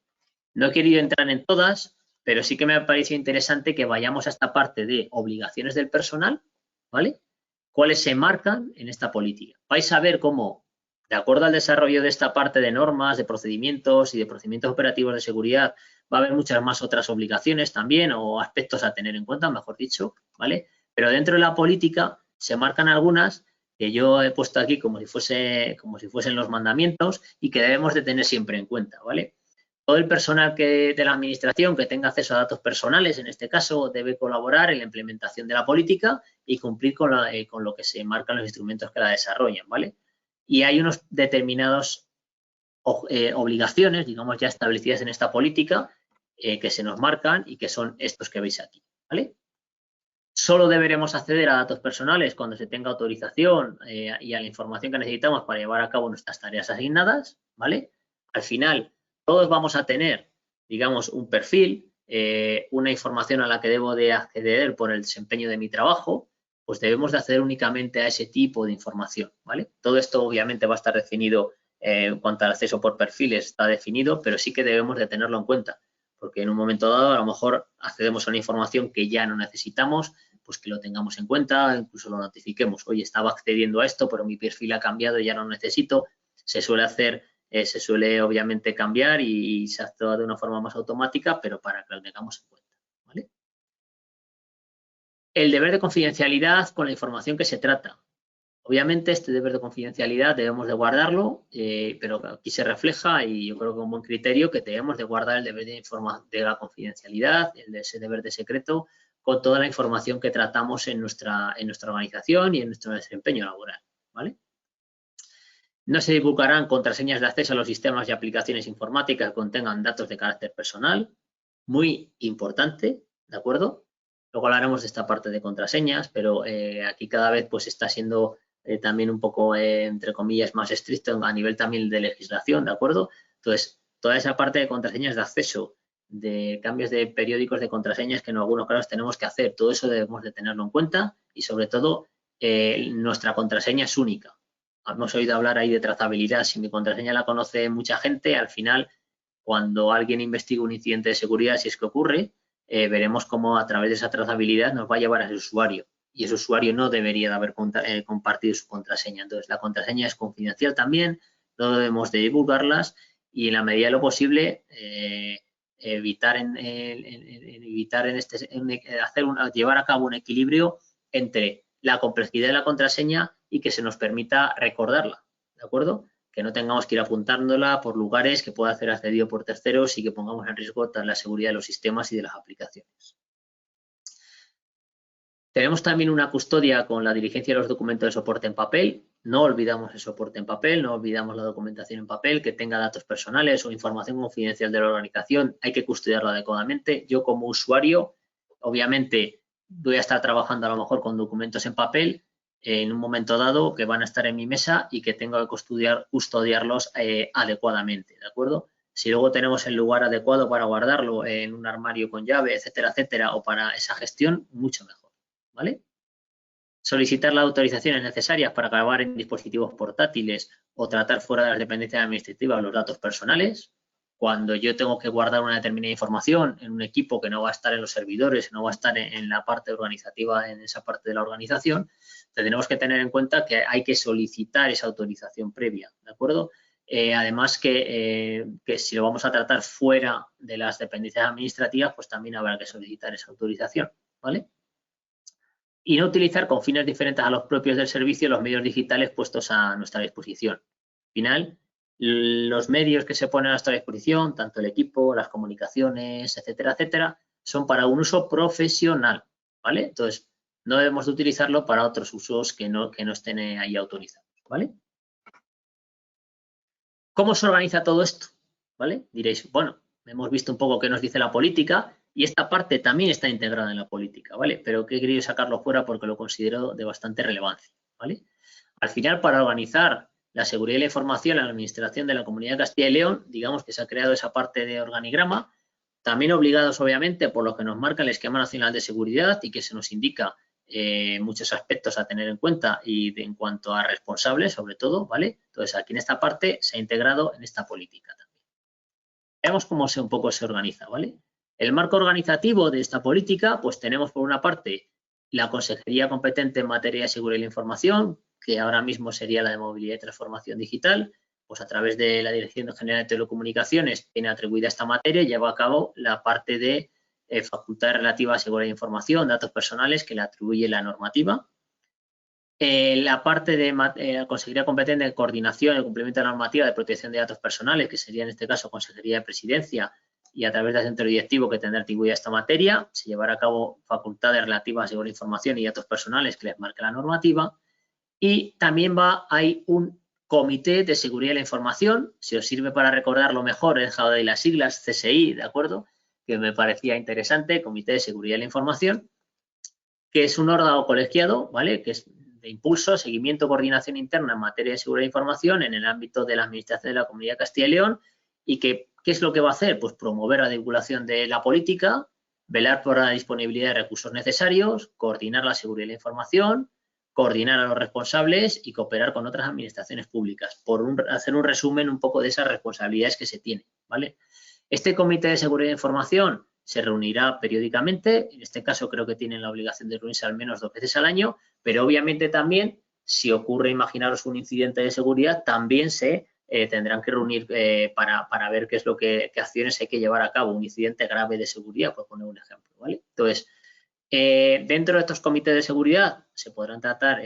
No he querido entrar en todas, pero sí que me ha parecido interesante que vayamos a esta parte de obligaciones del personal, ¿vale? ¿Cuáles se marcan en esta política? Vais a ver cómo, de acuerdo al desarrollo de esta parte de normas, de procedimientos y de procedimientos operativos de seguridad, va a haber muchas más otras obligaciones también o aspectos a tener en cuenta, mejor dicho, ¿vale? Pero dentro de la política se marcan algunas que yo he puesto aquí como si fuesen los mandamientos y que debemos de tener siempre en cuenta, ¿vale? Todo el personal de la administración que tenga acceso a datos personales, en este caso, debe colaborar en la implementación de la política y cumplir con lo que se marcan los instrumentos que la desarrollan, ¿vale? Y hay unos determinados obligaciones, digamos, ya establecidas en esta política que se nos marcan y que son estos que veis aquí, ¿vale? Solo deberemos acceder a datos personales cuando se tenga autorización y a la información que necesitamos para llevar a cabo nuestras tareas asignadas, ¿vale? Al final, todos vamos a tener, digamos, un perfil, una información a la que debo de acceder por el desempeño de mi trabajo, pues debemos de acceder únicamente a ese tipo de información, ¿vale? Todo esto obviamente va a estar definido en cuanto al acceso por perfiles, está definido, pero sí que debemos de tenerlo en cuenta, porque en un momento dado a lo mejor accedemos a una información que ya no necesitamos, pues que lo tengamos en cuenta, incluso lo notifiquemos. Oye, estaba accediendo a esto, pero mi perfil ha cambiado y ya no lo necesito. Se suele hacer, se suele obviamente cambiar y se actúa de una forma más automática, pero para que lo tengamos en cuenta, ¿vale? El deber de confidencialidad con la información que se trata. Obviamente este deber de confidencialidad debemos de guardarlo, pero aquí se refleja y yo creo que es un buen criterio que debemos de guardar el deber de la confidencialidad, ese deber de secreto, con toda la información que tratamos en nuestra organización y en nuestro desempeño laboral, ¿vale? No se divulgarán contraseñas de acceso a los sistemas y aplicaciones informáticas que contengan datos de carácter personal, muy importante, ¿de acuerdo? Luego hablaremos de esta parte de contraseñas, pero aquí cada vez pues está siendo también un poco, entre comillas, más estricto a nivel también de legislación, ¿de acuerdo? Entonces, toda esa parte de contraseñas de acceso, de cambios de periódicos de contraseñas que en algunos casos tenemos que hacer, todo eso debemos de tenerlo en cuenta y sobre todo nuestra contraseña es única. Hemos oído hablar ahí de trazabilidad, si mi contraseña la conoce mucha gente, al final cuando alguien investiga un incidente de seguridad, si es que ocurre, veremos cómo a través de esa trazabilidad nos va a llevar a ese usuario y ese usuario no debería de haber compartido su contraseña. Entonces, la contraseña es confidencial también, no debemos de divulgarlas y en la medida de lo posible llevar a cabo un equilibrio entre la complejidad de la contraseña y que se nos permita recordarla, ¿de acuerdo? Que no tengamos que ir apuntándola por lugares que pueda ser accedido por terceros y que pongamos en riesgo la seguridad de los sistemas y de las aplicaciones. Tenemos también una custodia con la diligencia de los documentos de soporte en papel. No olvidamos el soporte en papel, no olvidamos la documentación en papel que tenga datos personales o información confidencial de la organización. Hay que custodiarlo adecuadamente. Yo como usuario, obviamente, voy a estar trabajando a lo mejor con documentos en papel en un momento dado que van a estar en mi mesa y que tengo que custodiarlos adecuadamente, ¿de acuerdo? Si luego tenemos el lugar adecuado para guardarlo en un armario con llave, etcétera, etcétera, o para esa gestión, mucho mejor, ¿vale? Solicitar las autorizaciones necesarias para grabar en dispositivos portátiles o tratar fuera de las dependencias administrativas los datos personales. Cuando yo tengo que guardar una determinada información en un equipo que no va a estar en los servidores, no va a estar en la parte organizativa, en esa parte de la organización, tenemos que tener en cuenta que hay que solicitar esa autorización previa, ¿de acuerdo? Además que si lo vamos a tratar fuera de las dependencias administrativas, pues también habrá que solicitar esa autorización, ¿vale? Y no utilizar con fines diferentes a los propios del servicio los medios digitales puestos a nuestra disposición. Al final, los medios que se ponen a nuestra disposición, tanto el equipo, las comunicaciones, etcétera, etcétera, son para un uso profesional, ¿vale? Entonces, no debemos de utilizarlo para otros usos que no estén ahí autorizados, ¿vale? ¿Cómo se organiza todo esto? ¿Vale? Diréis, bueno, hemos visto un poco qué nos dice la política y esta parte también está integrada en la política, ¿vale? Pero que he querido sacarlo fuera porque lo considero de bastante relevancia, ¿vale? Al final, para organizar la seguridad y la información en la administración de la Comunidad de Castilla y León, digamos que se ha creado esa parte de organigrama, también obligados obviamente por lo que nos marca el Esquema Nacional de Seguridad y que se nos indica muchos aspectos a tener en cuenta y en cuanto a responsables, sobre todo, ¿vale? Entonces, aquí en esta parte se ha integrado en esta política también. Veamos cómo un poco se organiza, ¿vale? El marco organizativo de esta política, pues tenemos por una parte la Consejería competente en materia de seguridad y la información, que ahora mismo sería la de movilidad y transformación digital, pues a través de la Dirección General de Telecomunicaciones tiene atribuida esta materia y lleva a cabo la parte de facultades relativas a seguridad de información, datos personales, que le atribuye la normativa. La parte de la Consejería competente en coordinación y cumplimiento de la normativa de protección de datos personales, que sería en este caso Consejería de Presidencia, y a través del centro directivo que tendrá atribuida esta materia, se llevará a cabo facultades relativas a seguridad de información y datos personales que les marque la normativa. Y también hay un Comité de Seguridad de la Información, si os sirve para recordarlo mejor, he dejado ahí las siglas CSI, ¿de acuerdo? Que me parecía interesante, Comité de Seguridad de la Información, que es un órgano colegiado, ¿vale? Que es de impulso, seguimiento, coordinación interna en materia de seguridad de información en el ámbito de la Administración de la Comunidad de Castilla y León y que, ¿qué es lo que va a hacer? Pues promover la divulgación de la política, velar por la disponibilidad de recursos necesarios, coordinar la seguridad de la información, coordinar a los responsables y cooperar con otras administraciones públicas, hacer un resumen un poco de esas responsabilidades que se tienen, ¿vale? Este Comité de Seguridad de Información se reunirá periódicamente, en este caso creo que tienen la obligación de reunirse al menos 2 veces al año, pero obviamente también, si ocurre, imaginaros, un incidente de seguridad, también se tendrán que reunir para ver qué es qué acciones hay que llevar a cabo, un incidente grave de seguridad, por poner un ejemplo, ¿vale? Entonces, dentro de estos comités de seguridad se podrán tratar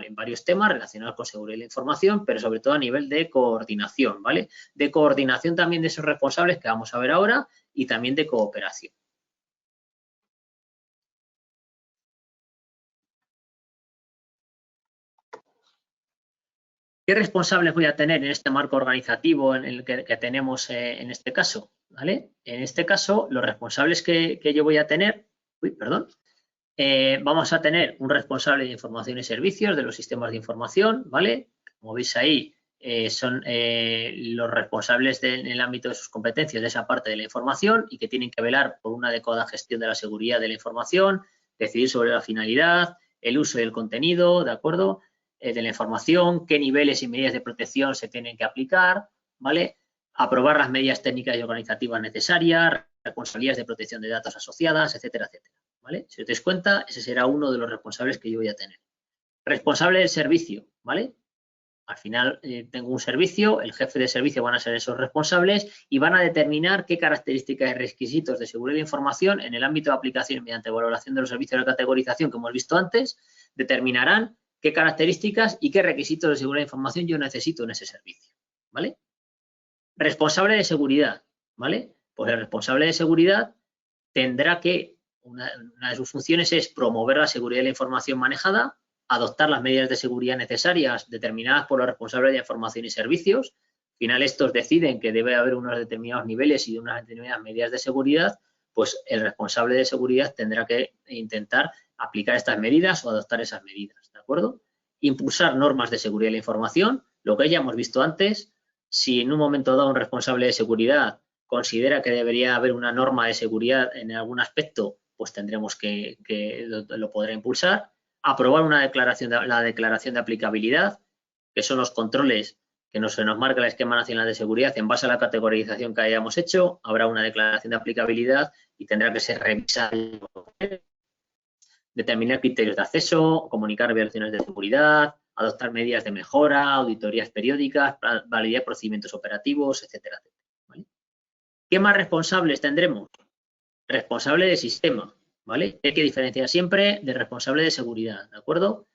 varios temas relacionados con seguridad de la información, pero sobre todo a nivel de coordinación, ¿vale? De coordinación también de esos responsables que vamos a ver ahora y también de cooperación. ¿Qué responsables voy a tener en este marco organizativo en el que tenemos en este caso? ¿Vale? En este caso, los responsables que yo voy a tener, vamos a tener un responsable de información y servicios de los sistemas de información, ¿vale? Como veis ahí, son los responsables en el ámbito de sus competencias de esa parte de la información y que tienen que velar por una adecuada gestión de la seguridad de la información, decidir sobre la finalidad, el uso y el contenido, ¿de acuerdo?, de la información, qué niveles y medidas de protección se tienen que aplicar, ¿vale? Aprobar las medidas técnicas y organizativas necesarias, responsabilidades de protección de datos asociadas, etcétera, etcétera, ¿vale? Si os dais cuenta, ese será uno de los responsables que yo voy a tener. Responsable del servicio, ¿vale? Al final tengo un servicio, el jefe de servicio van a ser esos responsables y van a determinar qué características y requisitos de seguridad de información en el ámbito de aplicación mediante valoración de los servicios de categorización que hemos visto antes, determinarán qué características y qué requisitos de seguridad de información yo necesito en ese servicio, ¿vale? Responsable de seguridad, ¿vale? Pues el responsable de seguridad tendrá que, una de sus funciones es promover la seguridad de la información manejada, adoptar las medidas de seguridad necesarias determinadas por los responsables de información y servicios. Al final, estos deciden que debe haber unos determinados niveles y unas determinadas medidas de seguridad, pues el responsable de seguridad tendrá que intentar aplicar estas medidas o adoptar esas medidas, ¿de acuerdo? Impulsar normas de seguridad de la información, lo que ya hemos visto antes. Si en un momento dado un responsable de seguridad considera que debería haber una norma de seguridad en algún aspecto, pues tendremos que lo podrá impulsar. Aprobar la declaración de aplicabilidad, que son los controles que se nos marca el esquema nacional de seguridad en base a la categorización que hayamos hecho. Habrá una declaración de aplicabilidad y tendrá que ser revisada. Determinar criterios de acceso, comunicar violaciones de seguridad, adoptar medidas de mejora, auditorías periódicas, validar procedimientos operativos, etcétera, etcétera, ¿vale? ¿Qué más responsables tendremos? Responsable de sistema, ¿vale? Hay que diferenciar siempre de responsable de seguridad, ¿de acuerdo?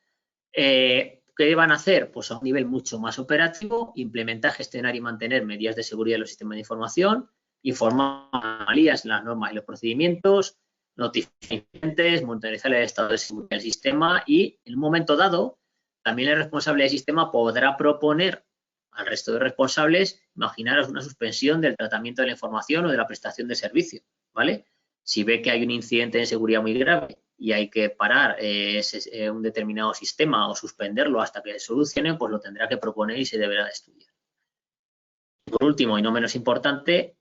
¿Qué van a hacer? Pues a un nivel mucho más operativo, implementar, gestionar y mantener medidas de seguridad en los sistemas de información, informar anomalías en las normas y los procedimientos, notificantes, monitorizar el estado de seguridad del sistema y, en un momento dado, también el responsable del sistema podrá proponer al resto de responsables, imaginaros una suspensión del tratamiento de la información o de la prestación de servicio, ¿vale? Si ve que hay un incidente de seguridad muy grave y hay que parar un determinado sistema o suspenderlo hasta que se solucione, pues lo tendrá que proponer y se deberá de estudiar. Por último, y no menos importante,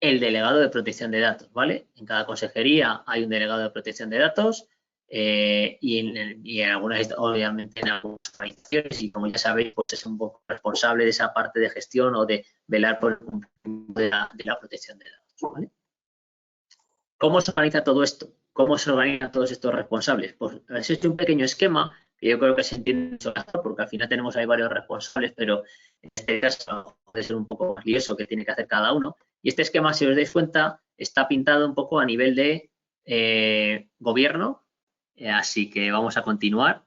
el delegado de protección de datos, ¿vale? En cada consejería hay un delegado de protección de datos y en algunas, obviamente, en algunas organizaciones, y como ya sabéis, pues es un poco responsable de esa parte de gestión o de velar por el cumplimiento de la protección de datos, ¿vale? ¿Cómo se organiza todo esto? ¿Cómo se organizan todos estos responsables? Pues es hecho un pequeño esquema que yo creo que se entiende mucho mejor, porque al final tenemos ahí varios responsables, pero en este caso puede ser un poco más lioso que tiene que hacer cada uno. Y este esquema, si os dais cuenta, está pintado un poco a nivel de gobierno, así que vamos a continuar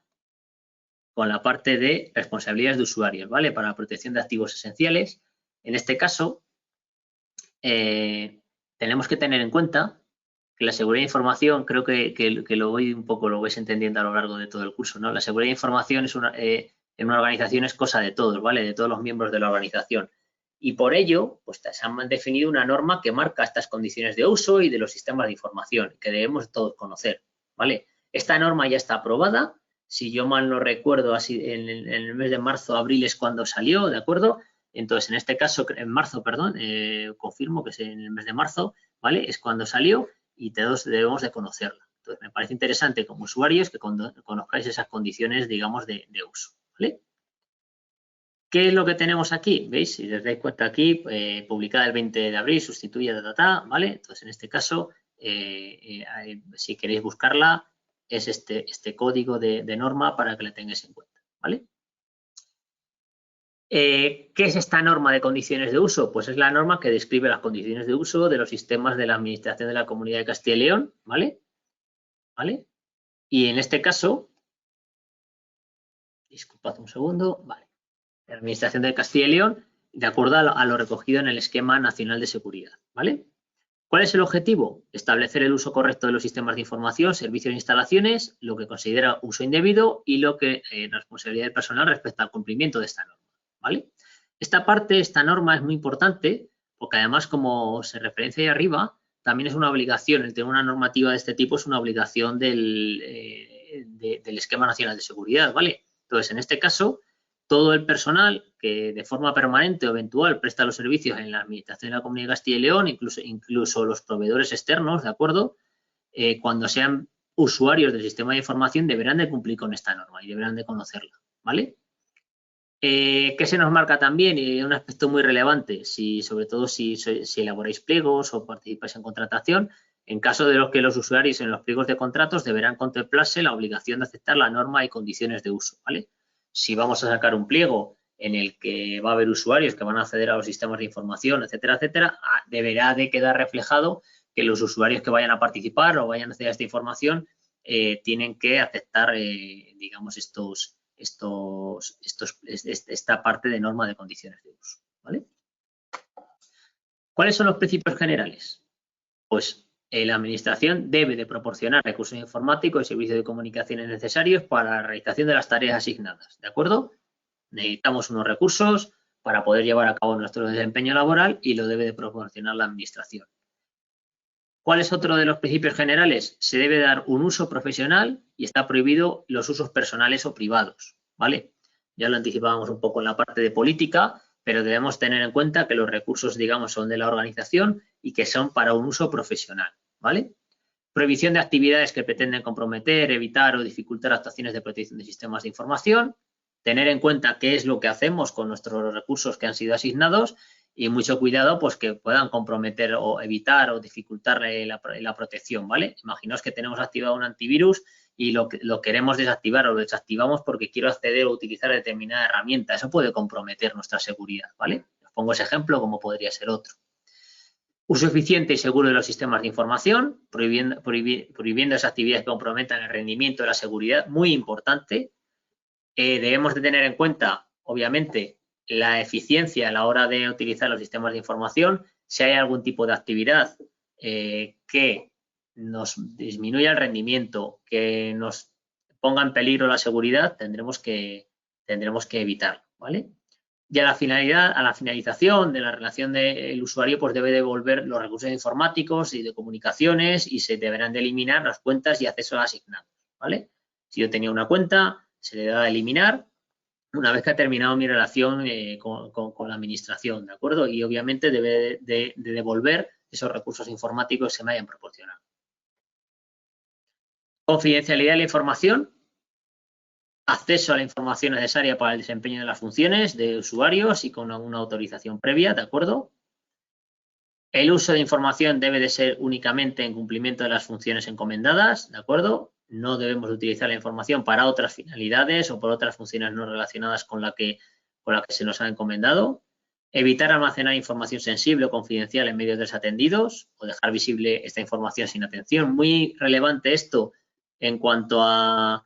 con la parte de responsabilidades de usuarios, ¿vale? Para la protección de activos esenciales. En este caso, tenemos que tener en cuenta que la seguridad de información, creo que lo vais entendiendo a lo largo de todo el curso, ¿no? La seguridad de información es en una organización es cosa de todos, ¿vale? De todos los miembros de la organización. Y por ello, pues se han definido una norma que marca estas condiciones de uso y de los sistemas de información que debemos todos conocer, ¿vale? Esta norma ya está aprobada. Si yo mal no recuerdo, así en el mes de marzo, abril es cuando salió, ¿de acuerdo? Entonces, en este caso, en marzo, perdón, confirmo que es en el mes de marzo, ¿vale? Es cuando salió. y todos debemos de conocerla. Entonces, me parece interesante como usuarios que conozcáis esas condiciones, digamos, de uso, ¿vale? ¿Qué es lo que tenemos aquí? ¿Veis? Si os dais cuenta aquí, publicada el 20 de abril, sustituye ¿vale? Entonces, en este caso, si queréis buscarla, es este código de norma para que la tengáis en cuenta, ¿vale? ¿Qué es esta norma de condiciones de uso? Pues es la norma que describe las condiciones de uso de los sistemas de la Administración de la Comunidad de Castilla y León, ¿vale? ¿Vale? Y en este caso, disculpad un segundo, vale. La Administración de Castilla y León, de acuerdo a lo recogido en el Esquema Nacional de Seguridad, ¿vale? ¿Cuál es el objetivo? Establecer el uso correcto de los sistemas de información, servicios e instalaciones, lo que considera uso indebido y lo que responsabilidad del personal respecto al cumplimiento de esta norma, ¿vale? Esta norma es muy importante porque además, como se referencia ahí arriba, también es una obligación, el tener una normativa de este tipo es una obligación del Esquema Nacional de Seguridad, ¿vale? Entonces, en este caso, todo el personal que de forma permanente o eventual presta los servicios en la Administración de la Comunidad de Castilla y León, incluso los proveedores externos, ¿de acuerdo? Cuando sean usuarios del sistema de información deberán de cumplir con esta norma y deberán de conocerla, ¿vale? ¿Qué se nos marca también? Y un aspecto muy relevante, sobre todo si elaboráis pliegos o participáis en contratación, en caso de los que los usuarios en los pliegos de contratos deberán contemplarse la obligación de aceptar la norma y condiciones de uso, ¿vale? Si vamos a sacar un pliego en el que va a haber usuarios que van a acceder a los sistemas de información, etcétera, etcétera, deberá de quedar reflejado que los usuarios que vayan a participar o vayan a acceder a esta información tienen que aceptar, digamos, esta parte de norma de condiciones de uso, ¿vale? ¿Cuáles son los principios generales? Pues la Administración debe de proporcionar recursos informáticos y servicios de comunicaciones necesarios para la realización de las tareas asignadas, ¿de acuerdo? Necesitamos unos recursos para poder llevar a cabo nuestro desempeño laboral y lo debe de proporcionar la Administración. ¿Cuál es otro de los principios generales? Se debe dar un uso profesional y está prohibido los usos personales o privados, ¿vale? Ya lo anticipábamos un poco en la parte de política, pero debemos tener en cuenta que los recursos, digamos, son de la organización y que son para un uso profesional, ¿vale? Prohibición de actividades que pretenden comprometer, evitar o dificultar actuaciones de protección de sistemas de información. Tener en cuenta qué es lo que hacemos con nuestros recursos que han sido asignados y mucho cuidado, pues que puedan comprometer o evitar o dificultar la protección, ¿vale? Imaginaos que tenemos activado un antivirus y lo queremos desactivar o lo desactivamos porque quiero acceder o utilizar determinada herramienta. Eso puede comprometer nuestra seguridad, ¿vale? Os pongo ese ejemplo como podría ser otro. Uso eficiente y seguro de los sistemas de información, prohibiendo esas actividades que comprometan el rendimiento de la seguridad, muy importante. Debemos de tener en cuenta, obviamente, la eficiencia a la hora de utilizar los sistemas de información. Si hay algún tipo de actividad que nos disminuya el rendimiento, que nos ponga en peligro la seguridad, tendremos que evitarlo, ¿vale? Y a la finalización de la relación del usuario, pues debe devolver los recursos informáticos y de comunicaciones y se deberán de eliminar las cuentas y accesos asignados, ¿vale? Si yo tenía una cuenta, se le da a eliminar una vez que ha terminado mi relación con la administración, ¿de acuerdo? Y obviamente debe de devolver esos recursos informáticos que se me hayan proporcionado. Confidencialidad de la información. Acceso a la información necesaria para el desempeño de las funciones de usuarios y con una autorización previa, ¿de acuerdo? El uso de información debe de ser únicamente en cumplimiento de las funciones encomendadas, ¿de acuerdo? No debemos utilizar la información para otras finalidades o por otras funciones no relacionadas con la que se nos ha encomendado. Evitar almacenar información sensible o confidencial en medios desatendidos o dejar visible esta información sin atención. Muy relevante esto en cuanto a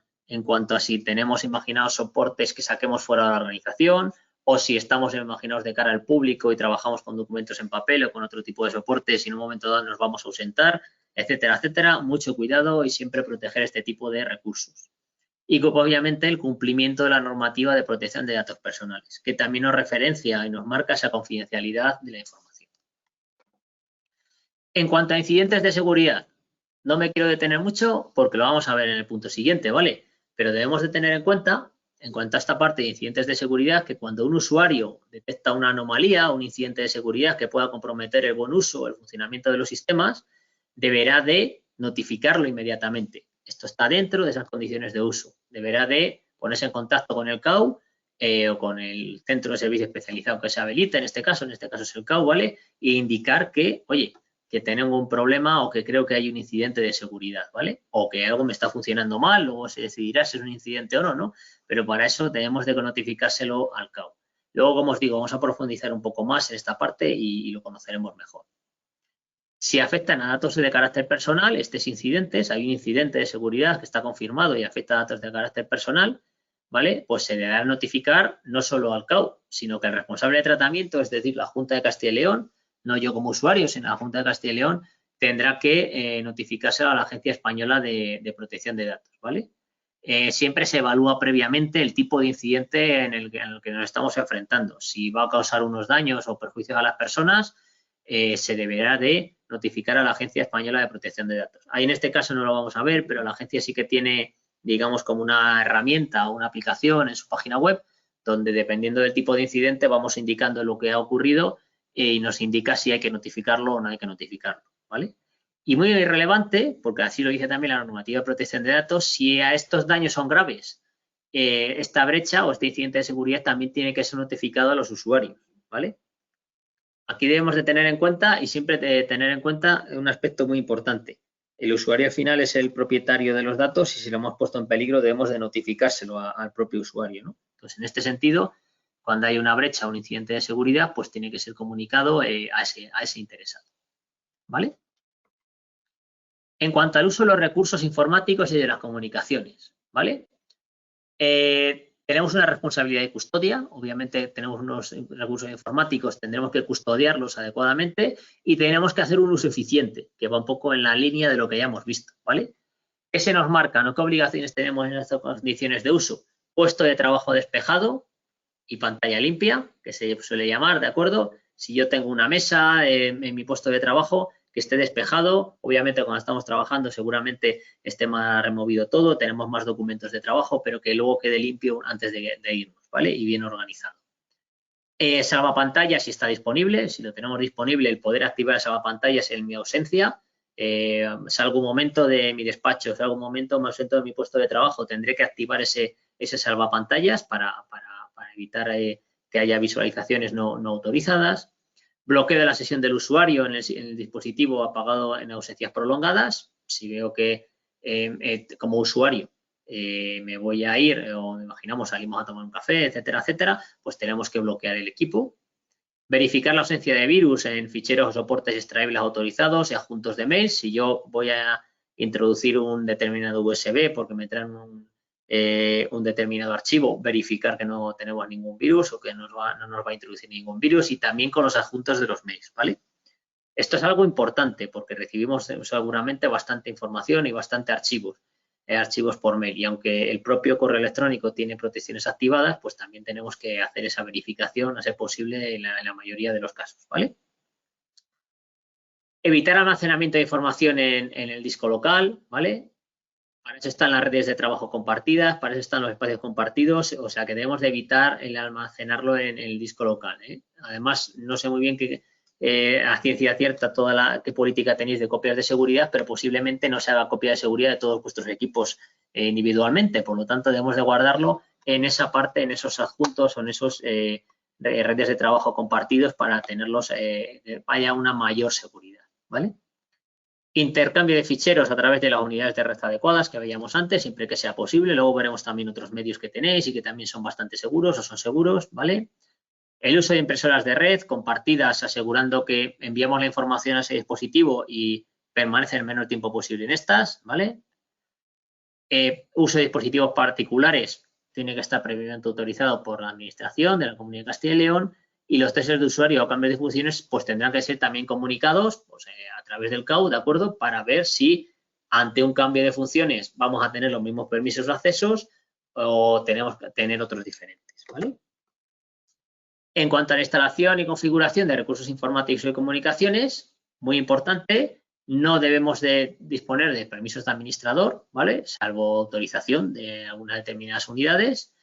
si tenemos imaginados soportes que saquemos fuera de la organización o si estamos imaginados de cara al público y trabajamos con documentos en papel o con otro tipo de soportes y en un momento dado nos vamos a ausentar, etcétera, etcétera. Mucho cuidado y siempre proteger este tipo de recursos. Y obviamente el cumplimiento de la normativa de protección de datos personales, que también nos referencia y nos marca esa confidencialidad de la información. En cuanto a incidentes de seguridad, no me quiero detener mucho porque lo vamos a ver en el punto siguiente, ¿vale? Pero debemos de tener en cuenta, en cuanto a esta parte de incidentes de seguridad, que cuando un usuario detecta una anomalía, un incidente de seguridad que pueda comprometer el buen uso o el funcionamiento de los sistemas, deberá de notificarlo inmediatamente. Esto está dentro de esas condiciones de uso. Deberá de ponerse en contacto con el CAU o con el centro de servicio especializado que se habilita, en este caso es el CAU, ¿vale? E indicar que, oye, que tengo un problema o que creo que hay un incidente de seguridad, ¿vale? O que algo me está funcionando mal, luego se decidirá si es un incidente o no, ¿no? Pero para eso tenemos de notificárselo al CAU. Luego, como os digo, vamos a profundizar un poco más en esta parte y lo conoceremos mejor. Si afectan a datos de carácter personal, estos incidentes, hay un incidente de seguridad que está confirmado y afecta a datos de carácter personal, ¿vale? Pues se deberá notificar no solo al CAU, sino que el responsable de tratamiento, es decir, la Junta de Castilla y León, no yo como usuario, sino la Junta de Castilla y León, tendrá que notificárselo a la Agencia Española de Protección de Datos, ¿vale? Siempre se evalúa previamente el tipo de incidente en el que nos estamos enfrentando. Si va a causar unos daños o perjuicios a las personas, se deberá de notificar a la Agencia Española de Protección de Datos. Ahí en este caso no lo vamos a ver, pero la agencia sí que tiene, digamos, como una herramienta o una aplicación en su página web, donde dependiendo del tipo de incidente vamos indicando lo que ha ocurrido y nos indica si hay que notificarlo o no hay que notificarlo, ¿vale? Y muy relevante, porque así lo dice también la normativa de protección de datos, si a estos daños son graves, esta brecha o este incidente de seguridad también tiene que ser notificado a los usuarios, ¿vale? Aquí debemos de tener en cuenta y siempre de tener en cuenta un aspecto muy importante. El usuario final es el propietario de los datos y si lo hemos puesto en peligro debemos de notificárselo al propio usuario, ¿no? Entonces, en este sentido, cuando hay una brecha o un incidente de seguridad, pues tiene que ser comunicado a ese interesado, ¿vale? En cuanto al uso de los recursos informáticos y de las comunicaciones, ¿vale? Tenemos una responsabilidad de custodia, obviamente tenemos unos recursos informáticos, tendremos que custodiarlos adecuadamente y tenemos que hacer un uso eficiente, que va un poco en la línea de lo que ya hemos visto, ¿vale? ¿Qué se nos marca? ¿No? ¿Qué obligaciones tenemos en estas condiciones de uso? Puesto de trabajo despejado y pantalla limpia, que se suele llamar, ¿de acuerdo? Si yo tengo una mesa en mi puesto de trabajo que esté despejado, obviamente cuando estamos trabajando seguramente esté más removido todo, tenemos más documentos de trabajo, pero que luego quede limpio antes de irnos, ¿vale? Y bien organizado. Salvapantallas si está disponible, si lo tenemos disponible, el poder activar el salvapantallas en mi ausencia. Salgo un momento de mi despacho, salgo un momento, me ausento de mi puesto de trabajo, tendré que activar ese salvapantallas para evitar que haya visualizaciones no autorizadas. Bloqueo de la sesión del usuario en el dispositivo apagado en ausencias prolongadas. Si veo que como usuario me voy a ir o imaginamos salimos a tomar un café, etcétera, etcétera, pues tenemos que bloquear el equipo. Verificar la ausencia de virus en ficheros o soportes extraíbles autorizados y adjuntos de mail. Si yo voy a introducir un determinado USB porque me traen un determinado archivo, verificar que no tenemos ningún virus o que no nos va a introducir ningún virus y también con los adjuntos de los mails, ¿vale? Esto es algo importante porque recibimos seguramente bastante información y bastante archivos por mail y aunque el propio correo electrónico tiene protecciones activadas, pues también tenemos que hacer esa verificación a ser posible en la mayoría de los casos, ¿vale? Evitar almacenamiento de información en el disco local, ¿vale? Para eso están las redes de trabajo compartidas, para eso están los espacios compartidos, o sea que debemos de evitar el almacenarlo en el disco local, ¿eh? Además, no sé muy bien a ciencia cierta qué política tenéis de copias de seguridad, pero posiblemente no se haga copia de seguridad de todos vuestros equipos individualmente, por lo tanto debemos de guardarlo en esa parte, en esos adjuntos o en esos redes de trabajo compartidos para tenerlos, haya una mayor seguridad, ¿vale? Intercambio de ficheros a través de las unidades de red adecuadas que veíamos antes, siempre que sea posible. Luego veremos también otros medios que tenéis y que también son bastante seguros o son seguros, ¿vale? El uso de impresoras de red compartidas, asegurando que enviamos la información a ese dispositivo y permanece el menor tiempo posible en estas, ¿vale? Uso de dispositivos particulares tiene que estar previamente autorizado por la Administración de la Comunidad de Castilla y León y los testes de usuario o cambios de funciones pues tendrán que ser también comunicados pues, a través del CAU, ¿de acuerdo? Para ver si ante un cambio de funciones vamos a tener los mismos permisos de accesos o tenemos que tener otros diferentes, ¿vale? En cuanto a la instalación y configuración de recursos informáticos y comunicaciones, muy importante, no debebemos de disponer de permisos de administrador, ¿vale? Salvo autorización de algunas determinadas unidades.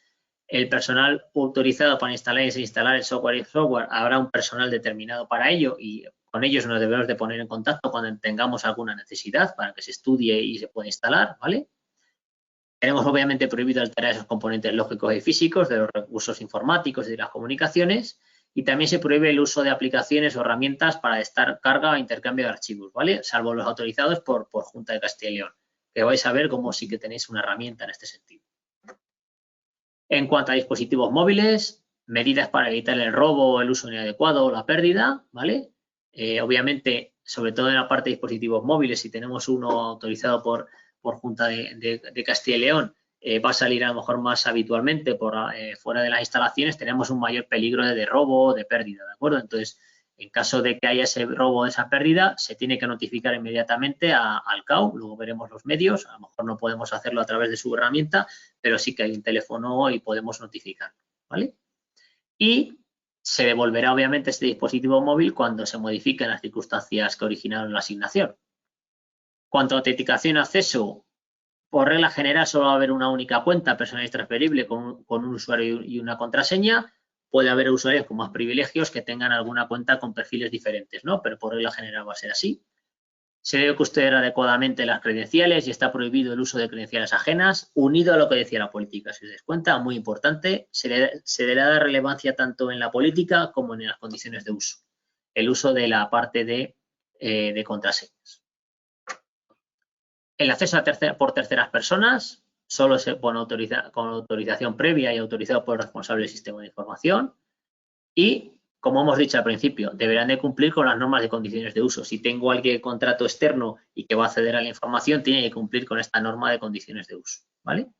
El personal autorizado para instalar y desinstalar el software habrá un personal determinado para ello y con ellos nos debemos de poner en contacto cuando tengamos alguna necesidad para que se estudie y se pueda instalar, ¿vale? Tenemos obviamente prohibido alterar esos componentes lógicos y físicos de los recursos informáticos y de las comunicaciones, y también se prohíbe el uso de aplicaciones o herramientas para descarga e intercambio de archivos, ¿vale? Salvo los autorizados por Junta de Castilla y León, que vais a ver cómo sí que tenéis una herramienta en este sentido. En cuanto a dispositivos móviles, medidas para evitar el robo, el uso inadecuado o la pérdida, ¿vale? Obviamente, sobre todo en la parte de dispositivos móviles, si tenemos uno autorizado por Junta de Castilla y León, va a salir a lo mejor más habitualmente fuera de las instalaciones, tenemos un mayor peligro de robo o de pérdida, ¿de acuerdo? Entonces, en caso de que haya ese robo o esa pérdida, se tiene que notificar inmediatamente al CAU, luego veremos los medios, a lo mejor no podemos hacerlo a través de su herramienta, pero sí que hay un teléfono y podemos notificar, ¿vale? Y se devolverá obviamente este dispositivo móvil cuando se modifiquen las circunstancias que originaron la asignación. Cuanto a autenticación y acceso, por regla general solo va a haber una única cuenta personal y transferible con un usuario y una contraseña. Puede haber usuarios con más privilegios que tengan alguna cuenta con perfiles diferentes, ¿no? Pero por regla general va a ser así. Se debe custodiar adecuadamente las credenciales y está prohibido el uso de credenciales ajenas, unido a lo que decía la política. Si os dais cuenta, muy importante, se le da relevancia tanto en la política como en las condiciones de uso. El uso de la parte de contraseñas. El acceso por terceras personas solo se pone con autorización previa y autorizado por el responsable del sistema de información. Y, como hemos dicho al principio, deberán de cumplir con las normas de condiciones de uso. Si tengo alguien contrato externo y que va a acceder a la información, tiene que cumplir con esta norma de condiciones de uso, ¿vale?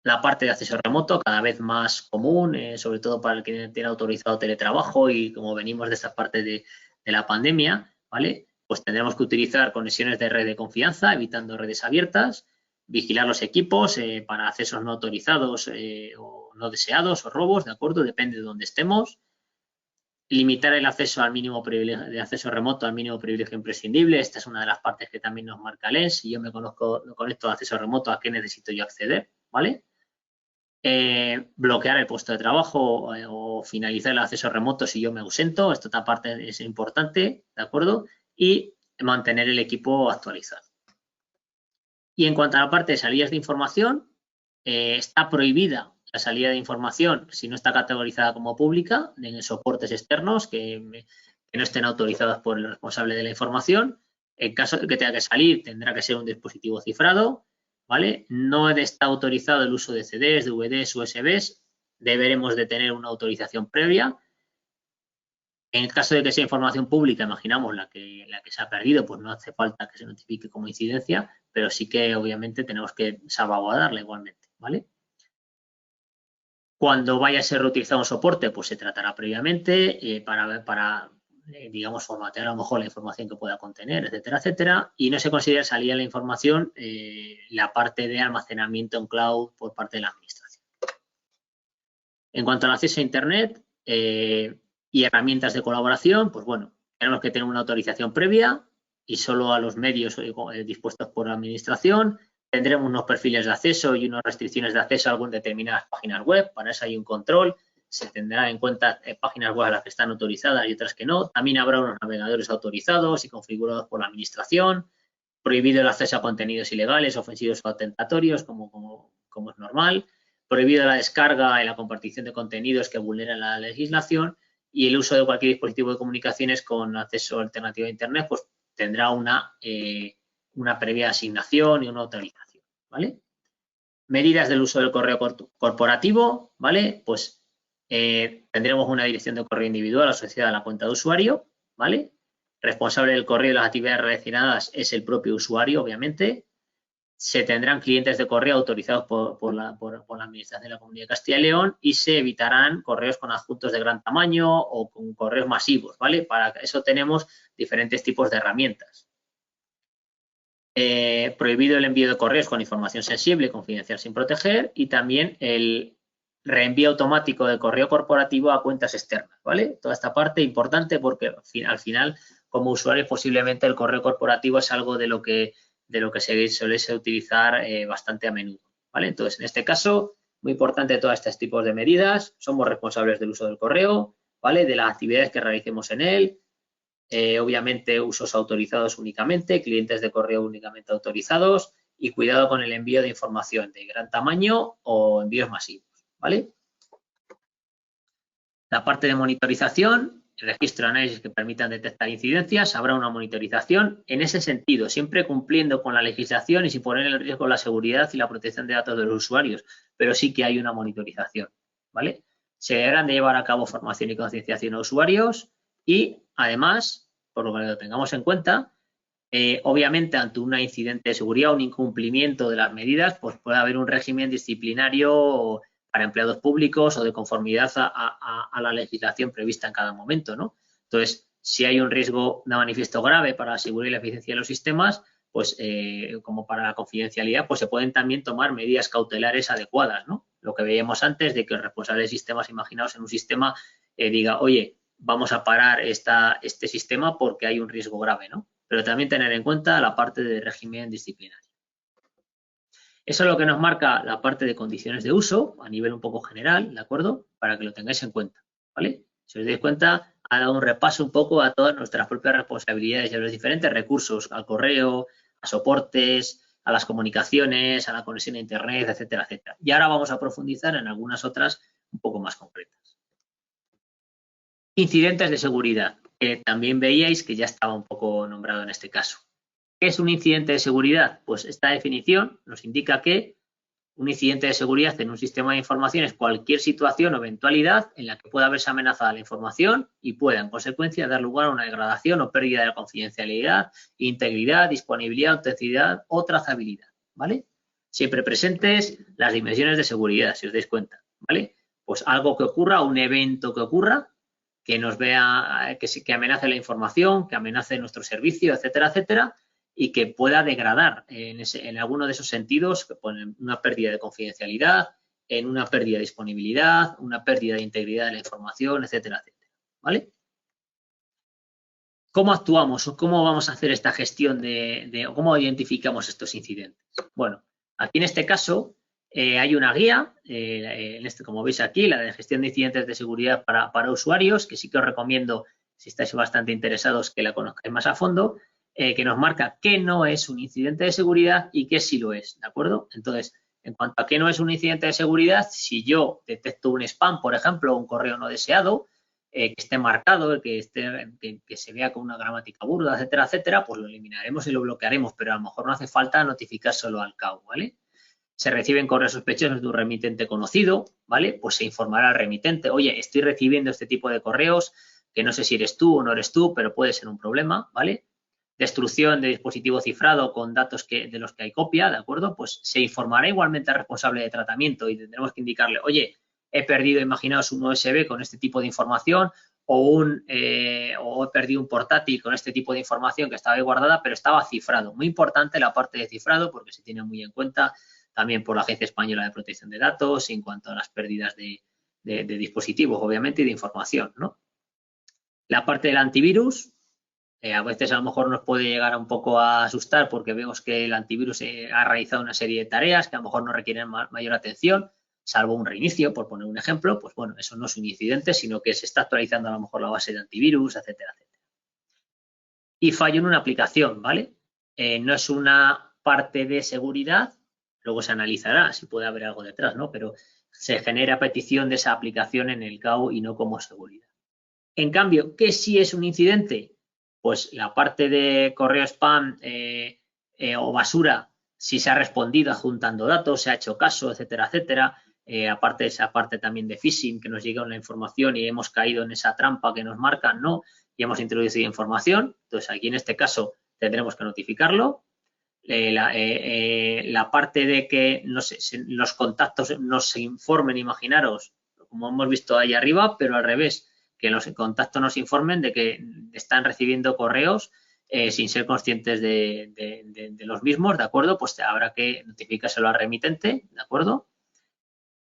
La parte de acceso remoto, cada vez más común, sobre todo para el que tiene autorizado teletrabajo y como venimos de esta parte de la pandemia, ¿vale? Pues tendremos que utilizar conexiones de red de confianza, evitando redes abiertas, vigilar los equipos para accesos no autorizados o no deseados o robos, ¿de acuerdo? Depende de dónde estemos. Limitar el acceso al mínimo privilegio, de acceso remoto al mínimo privilegio imprescindible. Esta es una de las partes que también nos marca el ENS. Si yo me conecto a acceso remoto, ¿a qué necesito yo acceder? ¿Vale? Bloquear el puesto de trabajo o finalizar el acceso remoto si yo me ausento. Esta parte es importante, ¿de acuerdo? Y mantener el equipo actualizado. Y en cuanto a la parte de salidas de información, está prohibida la salida de información si no está categorizada como pública en soportes externos que no estén autorizados por el responsable de la información. En caso de que tenga que salir, tendrá que ser un dispositivo cifrado, ¿vale? No está autorizado el uso de CDs, DVDs, USBs. Deberemos de tener una autorización previa. En el caso de que sea información pública, imaginamos la que se ha perdido, pues no hace falta que se notifique como incidencia, pero sí que obviamente tenemos que salvaguardarla igualmente, ¿vale? Cuando vaya a ser reutilizado un soporte, pues se tratará previamente para digamos, formatear a lo mejor la información que pueda contener, etcétera, etcétera, y no se considera salida la información la parte de almacenamiento en cloud por parte de la administración. En cuanto al acceso a Internet y herramientas de colaboración, pues bueno, tenemos que tener una autorización previa y solo a los medios dispuestos por la administración. Tendremos unos perfiles de acceso y unas restricciones de acceso a algunas determinadas páginas web. Para eso hay un control. Se tendrá en cuenta páginas web a las que están autorizadas y otras que no. También habrá unos navegadores autorizados y configurados por la administración. Prohibido el acceso a contenidos ilegales, ofensivos o atentatorios, como es normal. Prohibido la descarga y la compartición de contenidos que vulneran la legislación. Y el uso de cualquier dispositivo de comunicaciones con acceso alternativo a Internet, pues tendrá una previa asignación y una autorización, ¿vale? Medidas del uso del correo corporativo, ¿vale? Pues tendremos una dirección de correo individual asociada a la cuenta de usuario, ¿vale? Responsable del correo y las actividades relacionadas es el propio usuario, obviamente. Se tendrán clientes de correo autorizados por la Administración de la Comunidad de Castilla y León y se evitarán correos con adjuntos de gran tamaño o con correos masivos, ¿vale? Para eso tenemos diferentes tipos de herramientas. Prohibido el envío de correos con información sensible y confidencial sin proteger y también el reenvío automático de correo corporativo a cuentas externas, ¿vale? Toda esta parte importante porque al final, como usuarios, posiblemente el correo corporativo es algo de lo que se suele utilizar bastante a menudo, ¿vale? Entonces, en este caso, muy importante todos estos tipos de medidas. Somos responsables del uso del correo, ¿vale? De las actividades que realicemos en él. obviamente usos autorizados únicamente, clientes de correo únicamente autorizados y cuidado con el envío de información de gran tamaño o envíos masivos, ¿vale? La parte de monitorización, el registro de análisis que permitan detectar incidencias, habrá una monitorización en ese sentido, siempre cumpliendo con la legislación y sin poner en riesgo la seguridad y la protección de datos de los usuarios, pero sí que hay una monitorización, ¿vale? Se deberán de llevar a cabo formación y concienciación a usuarios y, además, por lo que lo tengamos en cuenta, obviamente, ante un incidente de seguridad, un incumplimiento de las medidas, pues puede haber un régimen disciplinario para empleados públicos o de conformidad a la legislación prevista en cada momento, ¿no? Entonces, si hay un riesgo de manifiesto grave para la seguridad y la eficiencia de los sistemas, pues como para la confidencialidad, pues se pueden también tomar medidas cautelares adecuadas, ¿no? Lo que veíamos antes de que el responsable de sistemas, imaginaos en un sistema, diga, oye, vamos a parar este sistema porque hay un riesgo grave, ¿no? Pero también tener en cuenta la parte de régimen disciplinario. Eso es lo que nos marca la parte de condiciones de uso a nivel un poco general, ¿de acuerdo? Para que lo tengáis en cuenta, ¿vale? Si os dais cuenta, ha dado un repaso un poco a todas nuestras propias responsabilidades y a los diferentes recursos, al correo, a soportes, a las comunicaciones, a la conexión a Internet, etcétera, etcétera. Y ahora vamos a profundizar en algunas otras un poco más concretas. Incidentes de seguridad, que también veíais que ya estaba un poco nombrado en este caso. ¿Qué es un incidente de seguridad? Pues esta definición nos indica que un incidente de seguridad en un sistema de información es cualquier situación o eventualidad en la que pueda haberse amenazada la información y pueda, en consecuencia, dar lugar a una degradación o pérdida de la confidencialidad, integridad, disponibilidad, autenticidad o trazabilidad, ¿vale? Siempre presentes las dimensiones de seguridad, si os dais cuenta, ¿vale? Pues algo que ocurra, un evento que ocurra, que nos vea, que amenace la información, que amenace nuestro servicio, etcétera, etcétera, y que pueda degradar en alguno de esos sentidos, que ponen una pérdida de confidencialidad, en una pérdida de disponibilidad, una pérdida de integridad de la información, etcétera, etcétera, ¿vale? ¿Cómo actuamos o cómo vamos a hacer esta gestión o cómo identificamos estos incidentes? Bueno, aquí en este caso hay una guía, como veis aquí, la de gestión de incidentes de seguridad para usuarios, que sí que os recomiendo, si estáis bastante interesados, que la conozcáis más a fondo, que nos marca qué no es un incidente de seguridad y qué sí lo es, ¿de acuerdo? Entonces, en cuanto a qué no es un incidente de seguridad, si yo detecto un spam, por ejemplo, un correo no deseado, que esté marcado, que se vea con una gramática burda, etcétera, etcétera, pues lo eliminaremos y lo bloquearemos, pero a lo mejor no hace falta notificárselo al CAU, ¿vale? Se reciben correos sospechosos de un remitente conocido, ¿vale? Pues se informará al remitente, oye, estoy recibiendo este tipo de correos, que no sé si eres tú o no eres tú, pero puede ser un problema, ¿vale? Destrucción de dispositivo cifrado con datos de los que hay copia, ¿de acuerdo? Pues se informará igualmente al responsable de tratamiento y tendremos que indicarle, oye, he perdido, imaginaos, un USB con este tipo de información o he perdido un portátil con este tipo de información que estaba ahí guardada, pero estaba cifrado. Muy importante la parte de cifrado porque se tiene muy en cuenta también por la Agencia Española de Protección de Datos en cuanto a las pérdidas de dispositivos, obviamente, y de información, ¿no? La parte del antivirus, a veces a lo mejor nos puede llegar un poco a asustar porque vemos que el antivirus ha realizado una serie de tareas que a lo mejor no requieren mayor atención, salvo un reinicio, por poner un ejemplo, pues bueno, eso no es un incidente, sino que se está actualizando a lo mejor la base de antivirus, etcétera, etcétera. Y fallo en una aplicación, ¿vale? No es una parte de seguridad, luego se analizará si puede haber algo detrás, ¿no? Pero se genera petición de esa aplicación en el CAU y no como seguridad. En cambio, ¿qué sí es un incidente? Pues la parte de correo spam o basura, si se ha respondido adjuntando datos, se ha hecho caso, etcétera, etcétera. Aparte de esa parte también de phishing, que nos llega una información y hemos caído en esa trampa que nos marcan, ¿no? Y hemos introducido información. Entonces, aquí en este caso tendremos que notificarlo. La parte de que los contactos nos informen, imaginaros, como hemos visto ahí arriba, pero al revés, que los contactos nos informen de que están recibiendo correos sin ser conscientes de los mismos, ¿de acuerdo? Pues habrá que notificárselo al remitente, ¿de acuerdo?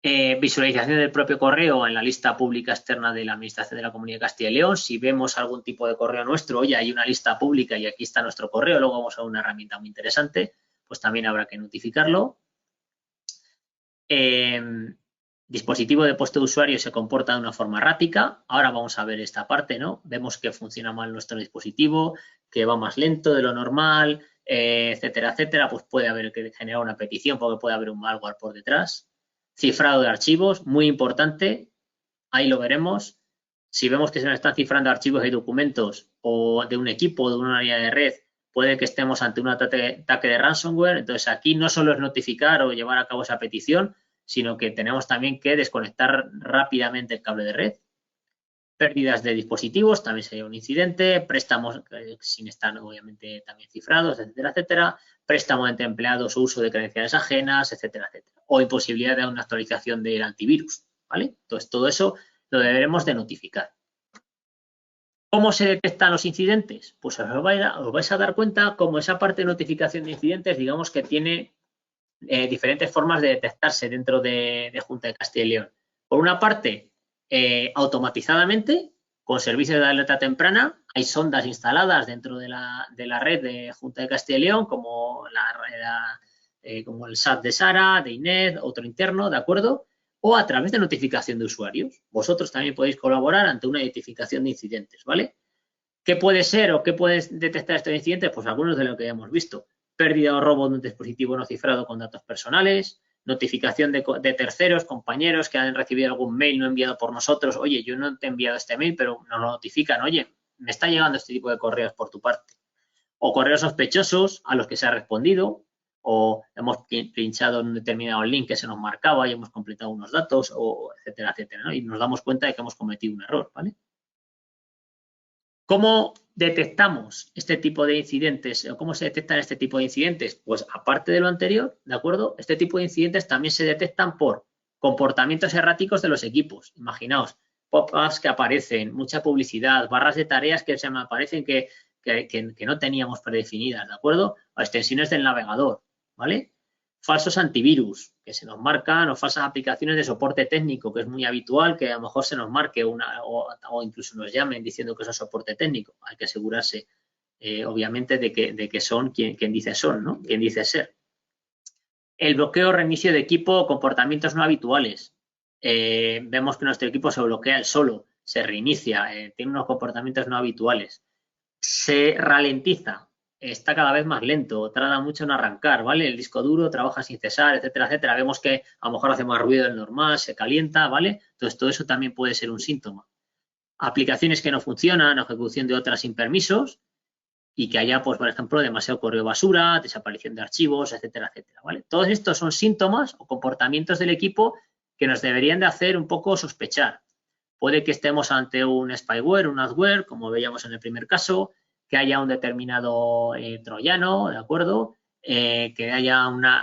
Visualización del propio correo en la lista pública externa de la Administración de la Comunidad de Castilla y León. Si vemos algún tipo de correo nuestro, oye, hay una lista pública y aquí está nuestro correo, luego vamos a una herramienta muy interesante, pues también habrá que notificarlo. Dispositivo de puesto de usuario se comporta de una forma errática. Ahora vamos a ver esta parte, ¿no? Vemos que funciona mal nuestro dispositivo, que va más lento de lo normal, etcétera, etcétera. Pues puede haber que generar una petición porque puede haber un malware por detrás. Cifrado de archivos, muy importante. Ahí lo veremos. Si vemos que se nos están cifrando archivos y documentos o de un equipo o de una área de red, puede que estemos ante un ataque de ransomware. Entonces, aquí no solo es notificar o llevar a cabo esa petición, sino que tenemos también que desconectar rápidamente el cable de red. Pérdidas de dispositivos, también sería un incidente. Préstamos sin estar obviamente también cifrados, etcétera, etcétera. Préstamo entre empleados o uso de credenciales ajenas, etcétera, etcétera. O imposibilidad de una actualización del antivirus, ¿vale? Entonces, todo eso lo deberemos de notificar. ¿Cómo se detectan los incidentes? Pues os vais a dar cuenta como esa parte de notificación de incidentes, digamos que tiene diferentes formas de detectarse dentro de Junta de Castilla y León. Por una parte, automatizadamente, con servicios de alerta temprana, hay sondas instaladas dentro de la red de Junta de Castilla y León, como como el SAT de Sara, de INED, otro interno, ¿de acuerdo? O a través de notificación de usuarios. Vosotros también podéis colaborar ante una identificación de incidentes, ¿vale? ¿Qué puede ser o qué puedes detectar estos incidentes? Pues algunos de lo que ya hemos visto. Pérdida o robo de un dispositivo no cifrado con datos personales, notificación de terceros, compañeros que han recibido algún mail no enviado por nosotros. Oye, yo no te he enviado este mail, pero nos lo notifican. Oye, me está llegando este tipo de correos por tu parte. O correos sospechosos a los que se ha respondido, o hemos pinchado en un determinado link que se nos marcaba y hemos completado unos datos, o etcétera, etcétera, ¿no? Y nos damos cuenta de que hemos cometido un error, ¿vale? ¿Cómo detectamos este tipo de incidentes o cómo se detectan este tipo de incidentes? Pues aparte de lo anterior, ¿de acuerdo? Este tipo de incidentes también se detectan por comportamientos erráticos de los equipos. Imaginaos, pop-ups que aparecen, mucha publicidad, barras de tareas que se me aparecen que no teníamos predefinidas, ¿de acuerdo? O extensiones del navegador, ¿vale? Falsos antivirus que se nos marcan o falsas aplicaciones de soporte técnico, que es muy habitual que a lo mejor se nos marque una o incluso nos llamen diciendo que es soporte técnico. Hay que asegurarse, obviamente, de que son quien dice son, ¿no? Quien dice ser. El bloqueo o reinicio de equipo, comportamientos no habituales. Vemos que nuestro equipo se bloquea él solo, se reinicia, tiene unos comportamientos no habituales. Se ralentiza, está cada vez más lento, tarda mucho en arrancar, ¿vale? El disco duro trabaja sin cesar, etcétera, etcétera. Vemos que a lo mejor hace más ruido del normal, se calienta, ¿vale? Entonces, todo eso también puede ser un síntoma. Aplicaciones que no funcionan, ejecución de otras sin permisos y que haya, pues, por ejemplo, demasiado correo basura, desaparición de archivos, etcétera, etcétera, ¿vale? Todos estos son síntomas o comportamientos del equipo que nos deberían de hacer un poco sospechar. Puede que estemos ante un spyware, un adware, como veíamos en el primer caso, que haya un determinado troyano, ¿de acuerdo? Que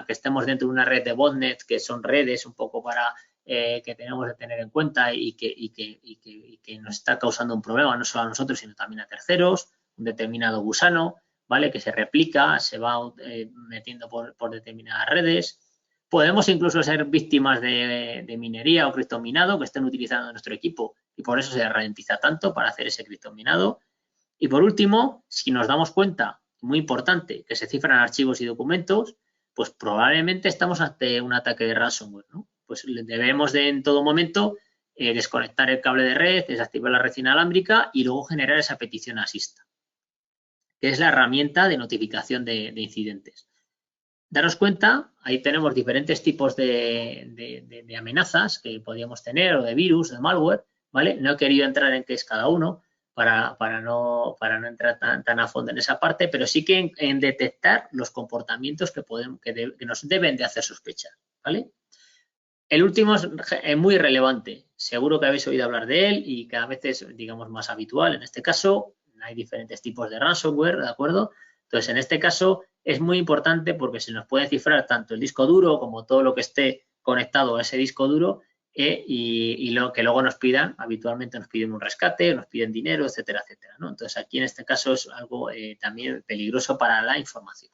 estemos dentro de una red de botnet, que son redes un poco para que tenemos que tener en cuenta y que nos está causando un problema, no solo a nosotros, sino también a terceros, un determinado gusano, ¿vale? Que se replica, se va metiendo por determinadas redes. Podemos incluso ser víctimas de minería o criptominado que estén utilizando nuestro equipo y por eso se ralentiza tanto para hacer ese criptominado. Y por último, si nos damos cuenta, muy importante, que se cifran archivos y documentos, pues probablemente estamos ante un ataque de ransomware, ¿no? Pues debemos de en todo momento desconectar el cable de red, desactivar la red inalámbrica y luego generar esa petición a Sista, que es la herramienta de notificación de incidentes. Daros cuenta, ahí tenemos diferentes tipos de amenazas que podríamos tener, o de virus, de malware, ¿vale? No he querido entrar en qué es cada uno para no entrar tan a fondo en esa parte, pero sí que en detectar los comportamientos que nos deben de hacer sospechar, ¿vale? El último es muy relevante, seguro que habéis oído hablar de él y cada vez es, digamos, más habitual. En este caso, hay diferentes tipos de ransomware, ¿de acuerdo? Entonces, en este caso es muy importante porque se nos puede cifrar tanto el disco duro como todo lo que esté conectado a ese disco duro y lo que luego nos pidan, habitualmente nos piden un rescate, nos piden dinero, etcétera, etcétera, ¿no? Entonces, aquí en este caso es algo también peligroso para la información.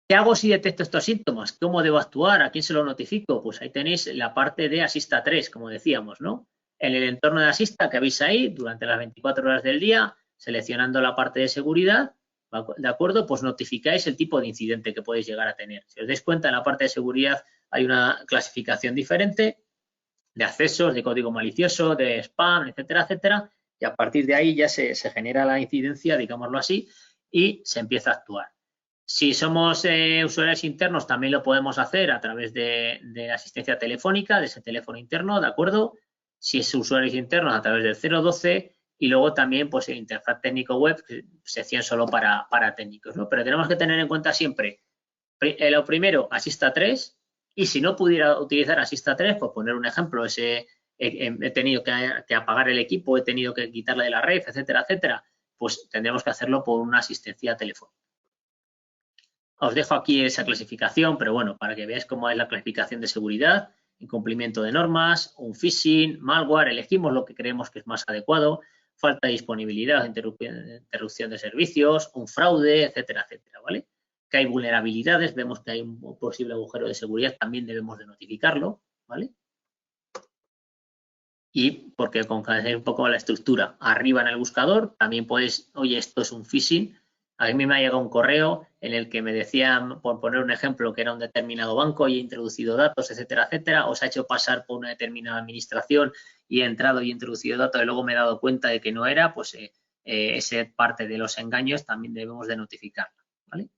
¿Qué hago si detecto estos síntomas? ¿Cómo debo actuar? ¿A quién se lo notifico? Pues ahí tenéis la parte de Asista 3, como decíamos, ¿no? En el entorno de Asista que veis ahí, durante las 24 horas del día, seleccionando la parte de seguridad, ¿de acuerdo? Pues notificáis el tipo de incidente que podéis llegar a tener. Si os dais cuenta, en la parte de seguridad hay una clasificación diferente de accesos, de código malicioso, de spam, etcétera, etcétera, y a partir de ahí ya se genera la incidencia, digámoslo así, y se empieza a actuar. Si somos usuarios internos, también lo podemos hacer a través de asistencia telefónica, de ese teléfono interno, ¿de acuerdo? Si es usuarios internos, a través del 012, y luego también, pues, el interfaz técnico web, sección solo para técnicos, ¿no? Pero tenemos que tener en cuenta siempre, lo primero, Asista 3, y si no pudiera utilizar Asista 3, pues poner un ejemplo, he tenido que apagar el equipo, he tenido que quitarle de la red, etcétera, etcétera, pues tendremos que hacerlo por una asistencia telefónica. Os dejo aquí esa clasificación, pero bueno, para que veáis cómo es la clasificación de seguridad, incumplimiento de normas, un phishing, malware, elegimos lo que creemos que es más adecuado, falta de disponibilidad, interrupción de servicios, un fraude, etcétera, etcétera, ¿vale? Que hay vulnerabilidades, vemos que hay un posible agujero de seguridad, también debemos de notificarlo, ¿vale? Y porque con un poco la estructura arriba en el buscador, también puedes, oye, esto es un phishing. A mí me ha llegado un correo en el que me decían, por poner un ejemplo, que era un determinado banco y he introducido datos, etcétera, etcétera. Os ha hecho pasar por una determinada administración y he entrado y he introducido datos y luego me he dado cuenta de que no era, pues esa parte de los engaños también debemos de notificarla, ¿vale?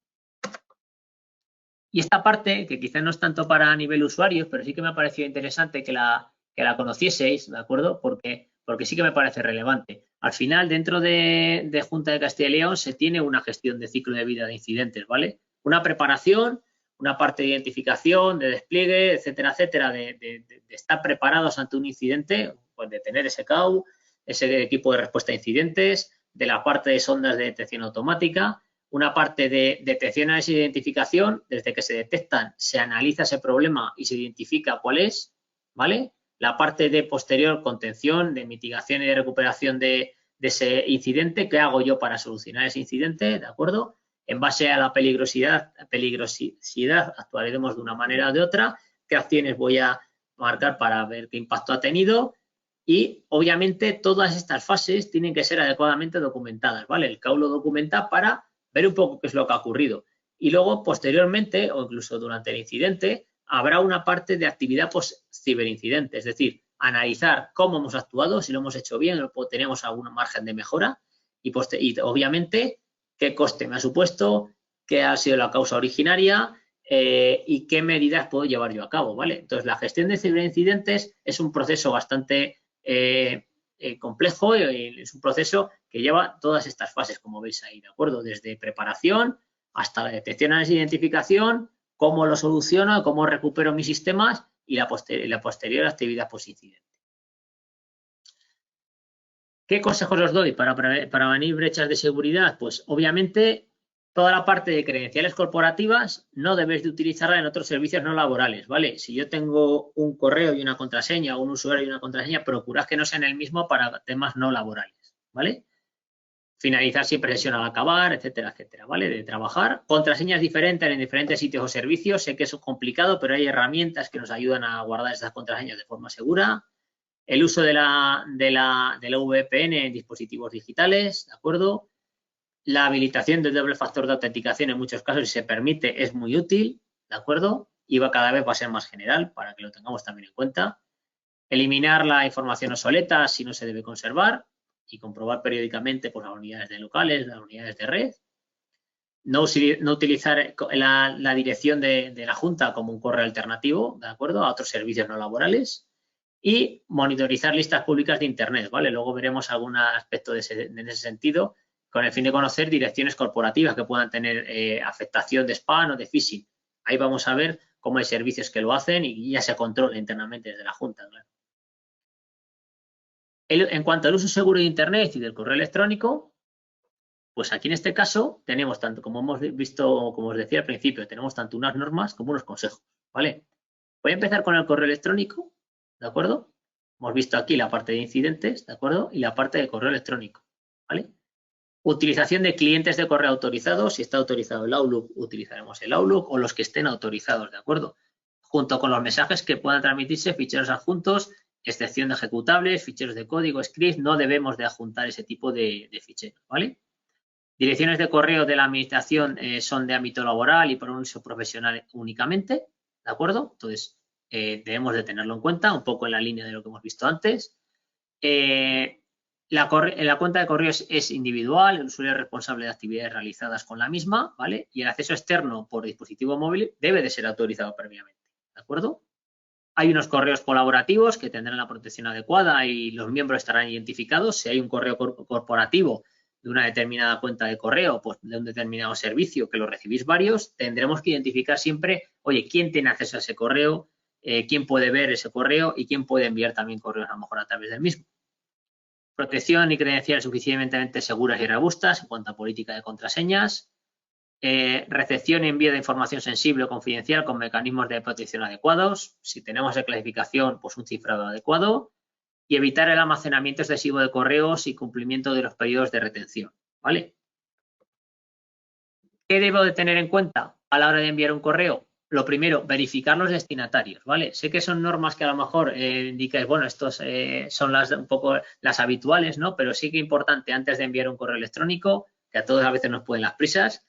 Y esta parte, que quizás no es tanto para nivel usuarios, pero sí que me ha parecido interesante que la conocieseis, ¿de acuerdo? Porque sí que me parece relevante. Al final, dentro de Junta de Castilla y León se tiene una gestión de ciclo de vida de incidentes, ¿vale? Una preparación, una parte de identificación, de despliegue, etcétera, etcétera, de estar preparados ante un incidente, pues de tener ese CAU, ese equipo de respuesta a incidentes, de la parte de sondas de detección automática, una parte de detección, análisis e identificación, desde que se detectan, se analiza ese problema y se identifica cuál es, ¿vale? La parte de posterior contención, de mitigación y de recuperación de ese incidente, ¿qué hago yo para solucionar ese incidente? ¿De acuerdo? En base a la peligrosidad actuaremos de una manera o de otra, qué acciones voy a marcar para ver qué impacto ha tenido y, obviamente, todas estas fases tienen que ser adecuadamente documentadas, ¿vale? El CAU lo documenta para ver un poco qué es lo que ha ocurrido. Y luego, posteriormente, o incluso durante el incidente, habrá una parte de actividad post-ciberincidente, es decir, analizar cómo hemos actuado, si lo hemos hecho bien o tenemos algún margen de mejora y obviamente, qué coste me ha supuesto, qué ha sido la causa originaria y qué medidas puedo llevar yo a cabo, ¿vale? Entonces, la gestión de ciberincidentes es un proceso bastante complejo y es un proceso que lleva todas estas fases, como veis ahí, ¿de acuerdo? Desde preparación hasta la detección, análisis e identificación, cómo lo soluciono, cómo recupero mis sistemas y la posterior actividad post-incidente. ¿Qué consejos os doy para prevenir brechas de seguridad? Pues obviamente toda la parte de credenciales corporativas no debéis de utilizarla en otros servicios no laborales, ¿vale? Si yo tengo un correo y una contraseña o un usuario y una contraseña, procurad que no sean el mismo para temas no laborales, ¿vale? Finalizar siempre sesión al acabar, etcétera, etcétera, ¿vale? De trabajar. Contraseñas diferentes en diferentes sitios o servicios. Sé que eso es complicado, pero hay herramientas que nos ayudan a guardar esas contraseñas de forma segura. El uso de la VPN en dispositivos digitales, ¿de acuerdo? La habilitación del doble factor de autenticación en muchos casos, si se permite, es muy útil, ¿de acuerdo? Y cada vez va a ser más general para que lo tengamos también en cuenta. Eliminar la información obsoleta si no se debe conservar y comprobar periódicamente por las unidades de locales, las unidades de red. No utilizar la dirección de la Junta como un correo alternativo, ¿de acuerdo? A otros servicios no laborales. Y monitorizar listas públicas de Internet, ¿vale? Luego veremos algún aspecto en ese sentido, con el fin de conocer direcciones corporativas que puedan tener afectación de spam o de phishing. Ahí vamos a ver cómo hay servicios que lo hacen y ya se controla internamente desde la Junta, claro. En cuanto al uso seguro de Internet y del correo electrónico, pues aquí en este caso tenemos tanto, como hemos visto, como os decía al principio, tenemos tanto unas normas como unos consejos, ¿vale? Voy a empezar con el correo electrónico, ¿de acuerdo? Hemos visto aquí la parte de incidentes, ¿de acuerdo? Y la parte de correo electrónico, ¿vale? Utilización de clientes de correo autorizados. Si está autorizado el Outlook, utilizaremos el Outlook o los que estén autorizados, ¿de acuerdo? Junto con los mensajes que puedan transmitirse, ficheros adjuntos, excepción de ejecutables, ficheros de código, script, no debemos de adjuntar ese tipo de ficheros, ¿vale? Direcciones de correo de la administración son de ámbito laboral y por un uso profesional únicamente, ¿de acuerdo? Entonces, debemos de tenerlo en cuenta, un poco en la línea de lo que hemos visto antes. La cuenta de correo es individual, el usuario es responsable de actividades realizadas con la misma, ¿vale? Y el acceso externo por dispositivo móvil debe de ser autorizado previamente, ¿de acuerdo? Hay unos correos colaborativos que tendrán la protección adecuada y los miembros estarán identificados. Si hay un correo corporativo de una determinada cuenta de correo, pues de un determinado servicio que lo recibís varios, tendremos que identificar siempre, oye, quién tiene acceso a ese correo, quién puede ver ese correo y quién puede enviar también correos a lo mejor a través del mismo. Protección y credenciales suficientemente seguras y robustas en cuanto a política de contraseñas. Recepción y envío de información sensible o confidencial con mecanismos de protección adecuados. Si tenemos de clasificación, pues un cifrado adecuado. Y evitar el almacenamiento excesivo de correos y cumplimiento de los periodos de retención, ¿vale? ¿Qué debo de tener en cuenta a la hora de enviar un correo? Lo primero, verificar los destinatarios, ¿vale? Sé que son normas que a lo mejor indicáis, bueno, estos son un poco las habituales, ¿no? Pero sí que es importante antes de enviar un correo electrónico, que a todos a veces nos pueden las prisas,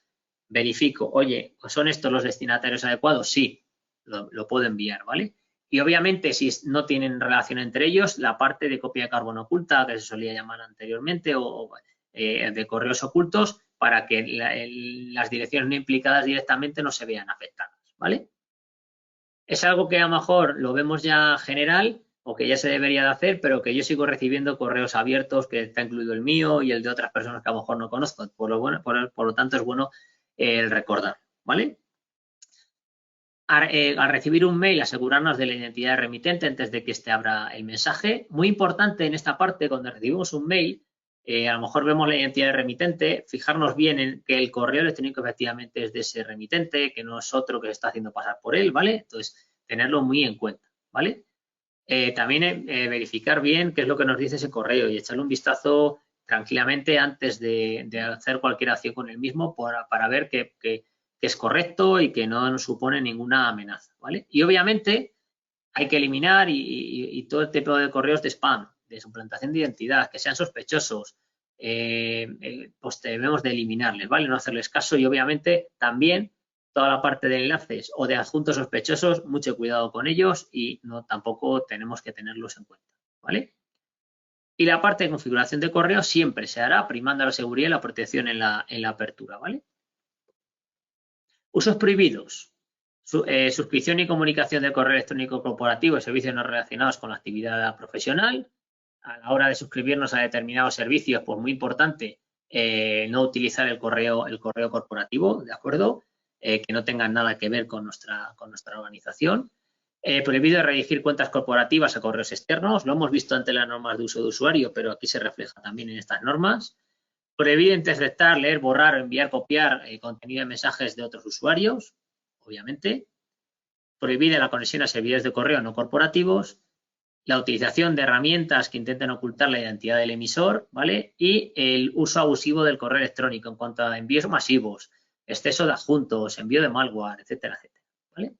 verifico, oye, ¿son estos los destinatarios adecuados? Sí, lo puedo enviar, ¿vale? Y obviamente si no tienen relación entre ellos, la parte de copia de carbono oculta, que se solía llamar anteriormente, o de correos ocultos, para que las direcciones no implicadas directamente no se vean afectadas, ¿vale? Es algo que a lo mejor lo vemos ya general o que ya se debería de hacer, pero que yo sigo recibiendo correos abiertos, que está incluido el mío y el de otras personas que a lo mejor no conozco. Por lo tanto, es bueno el recordar, ¿vale? Al recibir un mail, asegurarnos de la identidad del remitente antes de que éste abra el mensaje. Muy importante en esta parte, cuando recibimos un mail, a lo mejor vemos la identidad del remitente, fijarnos bien en que el correo electrónico efectivamente es de ese remitente, que no es otro que se está haciendo pasar por él, ¿vale? Entonces, tenerlo muy en cuenta, ¿vale? También verificar bien qué es lo que nos dice ese correo y echarle un vistazo tranquilamente antes de hacer cualquier acción con el mismo para ver que es correcto y que no nos supone ninguna amenaza, ¿vale? Y obviamente hay que eliminar y todo el tipo de correos de spam, de suplantación de identidad, que sean sospechosos, pues debemos de eliminarles, ¿vale? No hacerles caso y obviamente también toda la parte de enlaces o de adjuntos sospechosos, mucho cuidado con ellos y no tampoco tenemos que tenerlos en cuenta, ¿vale? Y la parte de configuración de correo siempre se hará primando la seguridad y la protección en la apertura, ¿vale? Usos prohibidos. Suscripción y comunicación de correo electrónico corporativo y servicios no relacionados con la actividad profesional. A la hora de suscribirnos a determinados servicios, pues muy importante no utilizar el correo corporativo, ¿de acuerdo? Que no tengan nada que ver con nuestra organización. Prohibido redirigir cuentas corporativas a correos externos. Lo hemos visto ante las normas de uso de usuario, pero aquí se refleja también en estas normas. Prohibir interceptar, leer, borrar o enviar, copiar contenido de mensajes de otros usuarios, obviamente. Prohibida la conexión a servidores de correo no corporativos. La utilización de herramientas que intenten ocultar la identidad del emisor, ¿vale? Y el uso abusivo del correo electrónico en cuanto a envíos masivos, exceso de adjuntos, envío de malware, etcétera, etcétera, ¿vale?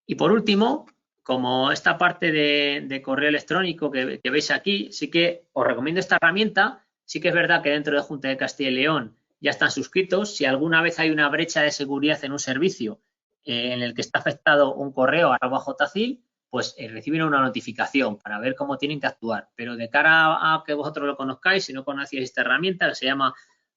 Y por último, como esta parte de correo electrónico que veis aquí, sí que os recomiendo esta herramienta. Sí que es verdad que dentro de Junta de Castilla y León ya están suscritos. Si alguna vez hay una brecha de seguridad en un servicio en el que está afectado un correo @jcil, pues reciben una notificación para ver cómo tienen que actuar. Pero de cara a que vosotros lo conozcáis, si no conocíais esta herramienta que se llama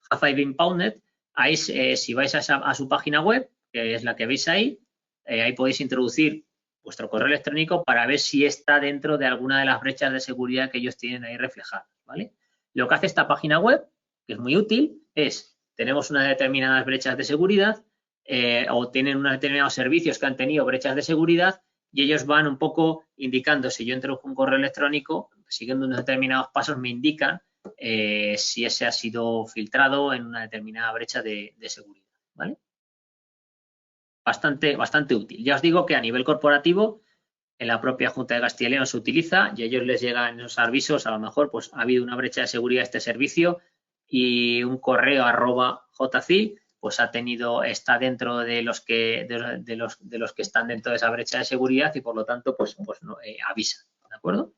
Have I Been Pwned, ahí si vais a su página web, que es la que veis ahí, ahí podéis introducir vuestro correo electrónico para ver si está dentro de alguna de las brechas de seguridad que ellos tienen ahí reflejadas, ¿vale? Lo que hace esta página web, que es muy útil, es, tenemos unas determinadas brechas de seguridad o tienen unos determinados servicios que han tenido brechas de seguridad y ellos van un poco indicando, si yo entro con un correo electrónico, siguiendo unos determinados pasos me indican si ese ha sido filtrado en una determinada brecha de seguridad, ¿vale? Bastante útil. Ya os digo que a nivel corporativo, en la propia Junta de Castilla y León se utiliza y a ellos les llegan esos avisos, a lo mejor pues ha habido una brecha de seguridad de este servicio y un correo @jcil pues está dentro de los que están dentro de esa brecha de seguridad y por lo tanto pues no, avisa, ¿de acuerdo?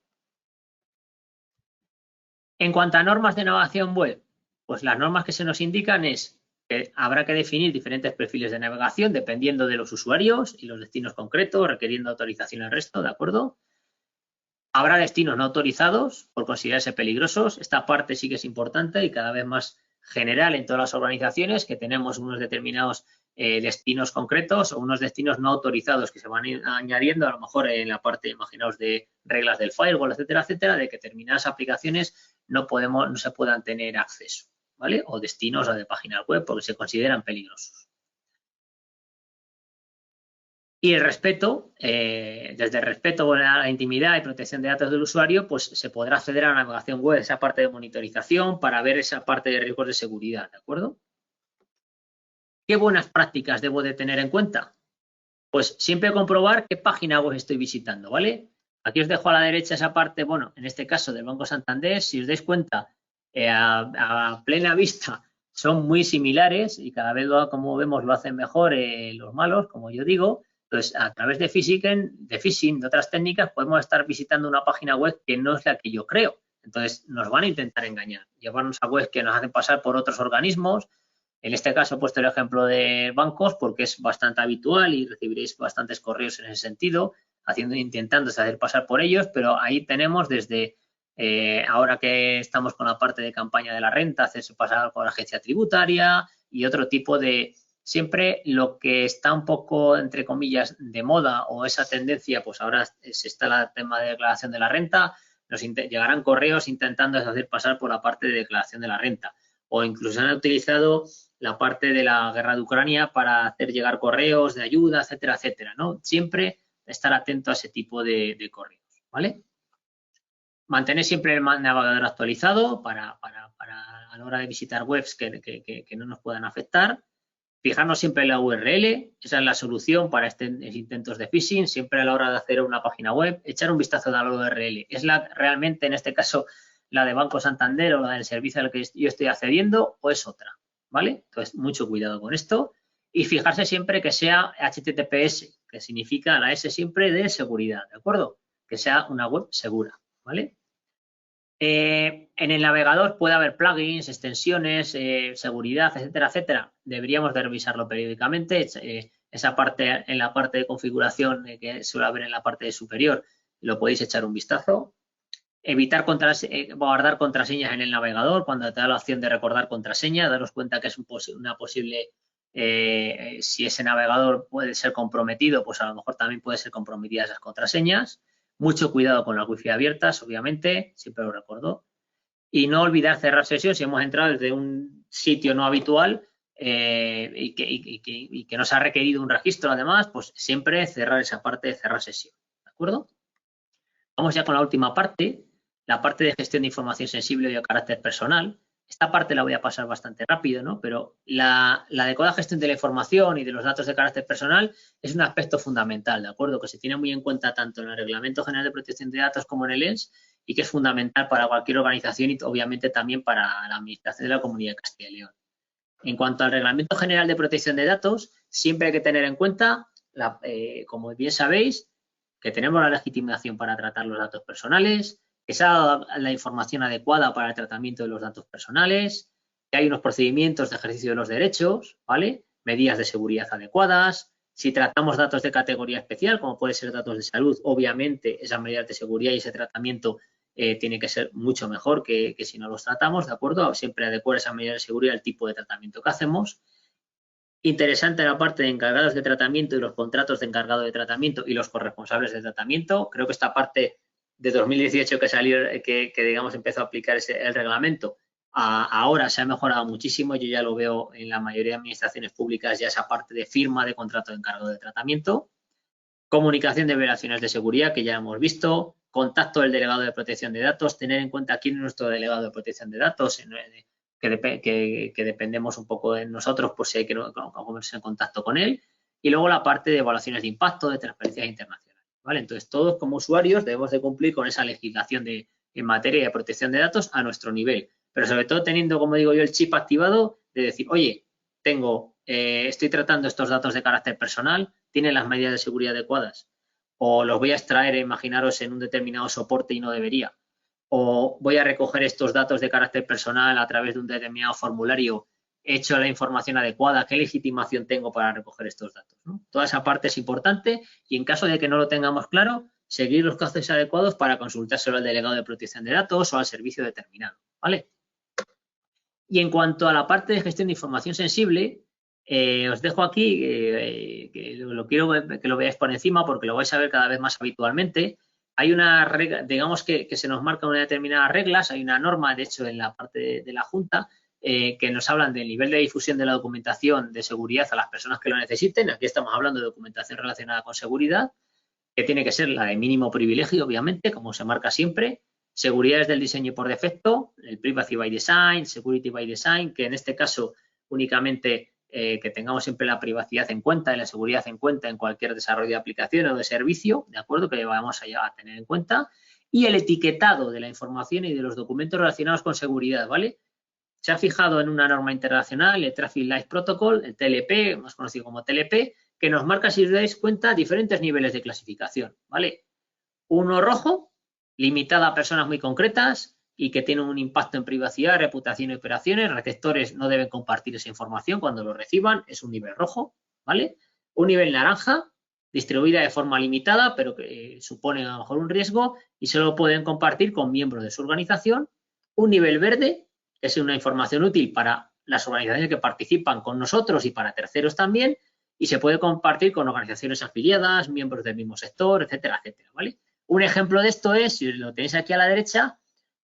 En cuanto a normas de navegación web, pues las normas que se nos indican es que habrá que definir diferentes perfiles de navegación dependiendo de los usuarios y los destinos concretos, requiriendo autorización al resto, ¿de acuerdo? Habrá destinos no autorizados por considerarse peligrosos. Esta parte sí que es importante y cada vez más general en todas las organizaciones, que tenemos unos determinados destinos concretos o unos destinos no autorizados que se van añadiendo a lo mejor en la parte, imaginaos, de reglas del firewall, etcétera, etcétera, de que determinadas aplicaciones no se puedan tener acceso, ¿vale? O destinos de páginas web porque se consideran peligrosos. Y el respeto, desde el respeto a la intimidad y protección de datos del usuario, pues se podrá acceder a la navegación web, esa parte de monitorización, para ver esa parte de riesgos de seguridad, ¿de acuerdo? ¿Qué buenas prácticas debo de tener en cuenta? Pues siempre comprobar qué página web estoy visitando, ¿vale? Aquí os dejo a la derecha esa parte, bueno, en este caso del Banco Santander, si os dais cuenta, a plena vista son muy similares y cada vez, como vemos, lo hacen mejor los malos, como yo digo. Entonces, a través de phishing, de otras técnicas, podemos estar visitando una página web que no es la que yo creo. Entonces, nos van a intentar engañar, llevarnos a webs que nos hacen pasar por otros organismos. En este caso he puesto el ejemplo de bancos porque es bastante habitual y recibiréis bastantes correos en ese sentido, intentando hacer pasar por ellos, pero ahí tenemos desde ahora que estamos con la parte de campaña de la renta, hacerse pasar por la agencia tributaria y otro tipo de... Siempre lo que está un poco, entre comillas, de moda o esa tendencia, pues ahora está el tema de declaración de la renta, nos llegarán correos intentando hacer pasar por la parte de declaración de la renta. O incluso han utilizado la parte de la guerra de Ucrania para hacer llegar correos de ayuda, etcétera, etcétera, ¿no? Siempre estar atento a ese tipo de correos, ¿vale? Mantener siempre el navegador actualizado para a la hora de visitar webs que no nos puedan afectar. Fijarnos siempre en la URL, esa es la solución para estos intentos de phishing, siempre a la hora de hacer una página web, echar un vistazo a la URL. ¿Es realmente, en este caso, la de Banco Santander o la del servicio al que yo estoy accediendo o es otra? ¿Vale? Entonces, mucho cuidado con esto y fijarse siempre que sea HTTPS, que significa la S siempre de seguridad, ¿de acuerdo? Que sea una web segura, ¿vale? En el navegador puede haber plugins, extensiones, seguridad, etcétera, etcétera. Deberíamos de revisarlo periódicamente. Esa parte, en la parte de configuración que suele haber en la parte superior, lo podéis echar un vistazo. Evitar guardar contraseñas en el navegador cuando te da la opción de recordar contraseña. Daros cuenta que es una posible, si ese navegador puede ser comprometido, pues a lo mejor también puede ser comprometida esas contraseñas. Mucho cuidado con las wifi abiertas, obviamente, siempre lo recuerdo. Y no olvidar cerrar sesión si hemos entrado desde un sitio no habitual y que nos ha requerido un registro, además, pues siempre cerrar esa parte de cerrar sesión, ¿de acuerdo? Vamos ya con la última parte, la parte de gestión de información sensible y de carácter personal. Esta parte la voy a pasar bastante rápido, ¿no? Pero la adecuada gestión de la información y de los datos de carácter personal es un aspecto fundamental, ¿de acuerdo? Que se tiene muy en cuenta tanto en el Reglamento General de Protección de Datos como en el ENS y que es fundamental para cualquier organización y obviamente también para la Administración de la Comunidad de Castilla y León. En cuanto al Reglamento General de Protección de Datos, siempre hay que tener en cuenta, como bien sabéis, que tenemos la legitimación para tratar los datos personales, que se ha dado la información adecuada para el tratamiento de los datos personales, que hay unos procedimientos de ejercicio de los derechos, ¿vale? Medidas de seguridad adecuadas. Si tratamos datos de categoría especial, como puede ser datos de salud, obviamente esas medidas de seguridad y ese tratamiento tiene que ser mucho mejor que si no los tratamos, ¿de acuerdo? Siempre adecuar esa medida de seguridad al tipo de tratamiento que hacemos. Interesante la parte de encargados de tratamiento y los contratos de encargado de tratamiento y los corresponsables de tratamiento. Creo que esta parte de 2018 que salió, que digamos empezó a aplicar el reglamento, ahora se ha mejorado muchísimo. Yo ya lo veo en la mayoría de administraciones públicas, ya esa parte de firma de contrato de encargado de tratamiento. Comunicación de violaciones de seguridad, que ya hemos visto. Contacto del delegado de protección de datos. Tener en cuenta quién es nuestro delegado de protección de datos, que dependemos un poco de nosotros, pues si hay que ponerse en contacto con él. Y luego la parte de evaluaciones de impacto, de transparencia internacional, ¿vale? Entonces, todos como usuarios debemos de cumplir con esa legislación en materia de protección de datos a nuestro nivel. Pero sobre todo teniendo, como digo yo, el chip activado de decir, oye, estoy tratando estos datos de carácter personal, ¿tienen las medidas de seguridad adecuadas? O los voy a extraer, imaginaros, en un determinado soporte y no debería. O voy a recoger estos datos de carácter personal a través de un determinado formulario he hecho la información adecuada, qué legitimación tengo para recoger estos datos, ¿no? Toda esa parte es importante y en caso de que no lo tengamos claro, seguir los cauces adecuados para consultárselo al delegado de protección de datos o al servicio determinado, ¿vale? Y en cuanto a la parte de gestión de información sensible, os dejo aquí, que lo quiero que lo veáis por encima porque lo vais a ver cada vez más habitualmente. Hay una regla, digamos que se nos marca una determinadas reglas, hay una norma, de hecho, en la parte de la Junta, que nos hablan del nivel de difusión de la documentación de seguridad a las personas que lo necesiten. Aquí estamos hablando de documentación relacionada con seguridad, que tiene que ser la de mínimo privilegio, obviamente, como se marca siempre. Seguridad es del diseño por defecto, el Privacy by Design, Security by Design, que en este caso únicamente que tengamos siempre la privacidad en cuenta y la seguridad en cuenta en cualquier desarrollo de aplicación o de servicio, ¿de acuerdo? Que vamos a tener en cuenta. Y el etiquetado de la información y de los documentos relacionados con seguridad, ¿vale? Se ha fijado en una norma internacional, el Traffic Light Protocol, el TLP, más conocido como TLP, que nos marca, si os dais cuenta, diferentes niveles de clasificación, ¿vale? Uno rojo, limitada a personas muy concretas y que tiene un impacto en privacidad, reputación y operaciones. Receptores no deben compartir esa información cuando lo reciban, es un nivel rojo, ¿vale? Un nivel naranja, distribuida de forma limitada, pero que supone a lo mejor un riesgo y solo pueden compartir con miembros de su organización. Un nivel verde, que es una información útil para las organizaciones que participan con nosotros y para terceros también, y se puede compartir con organizaciones afiliadas, miembros del mismo sector, etcétera, etcétera, ¿vale? Un ejemplo de esto es, si lo tenéis aquí a la derecha,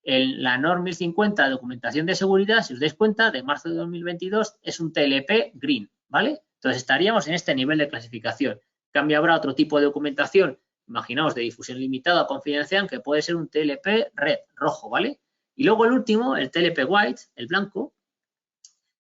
la NORM 1050 de documentación de seguridad, si os dais cuenta, de marzo de 2022, es un TLP green, ¿vale? Entonces estaríamos en este nivel de clasificación. En cambio, habrá otro tipo de documentación, imaginaos, de difusión limitada o confidencial, que puede ser un TLP red, rojo, ¿vale? Y luego el último, el TLP white, el blanco,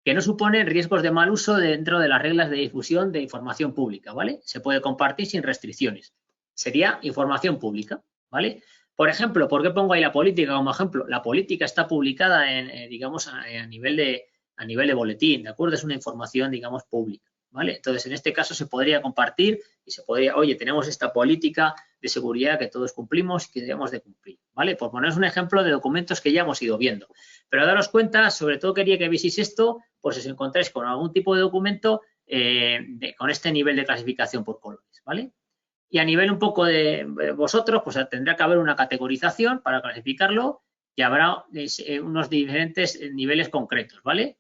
que no supone riesgos de mal uso dentro de las reglas de difusión de información pública, ¿vale? Se puede compartir sin restricciones. Sería información pública, ¿vale? Por ejemplo, ¿por qué pongo ahí la política como ejemplo? La política está publicada en digamos, a nivel de boletín, ¿de acuerdo? Es una información, digamos, pública, ¿vale? Entonces, en este caso se podría compartir y se podría, oye, tenemos esta política de seguridad que todos cumplimos y que debemos de cumplir, ¿vale? Por poneros un ejemplo de documentos que ya hemos ido viendo. Pero daros cuenta, sobre todo quería que vieseis esto, pues si os encontráis con algún tipo de documento con este nivel de clasificación por colores, ¿vale? Y a nivel un poco de vosotros, pues tendrá que haber una categorización para clasificarlo y habrá unos diferentes niveles concretos, ¿vale?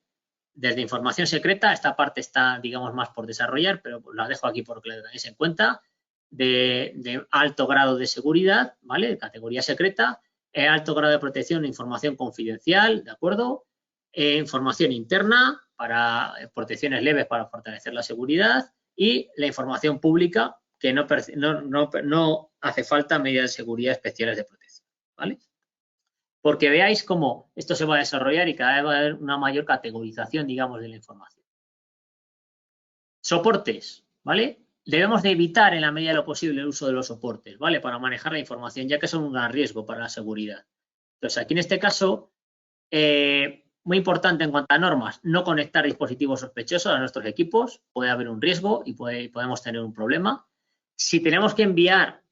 Desde información secreta, esta parte está, digamos, más por desarrollar, pero la dejo aquí porque la tenéis en cuenta, de alto grado de seguridad, ¿vale? De categoría secreta, alto grado de protección de información confidencial, ¿de acuerdo? Información interna para protecciones leves para fortalecer la seguridad y la información pública que no hace falta medidas de seguridad especiales de protección, ¿vale? Porque veáis cómo esto se va a desarrollar y cada vez va a haber una mayor categorización, digamos, de la información. Soportes, ¿vale? Debemos de evitar en la medida de lo posible el uso de los soportes, ¿vale? Para manejar la información, ya que son un gran riesgo para la seguridad. Entonces, aquí en este caso, muy importante en cuanto a normas, no conectar dispositivos sospechosos a nuestros equipos, puede haber un riesgo y podemos tener un problema. Si tenemos que enviar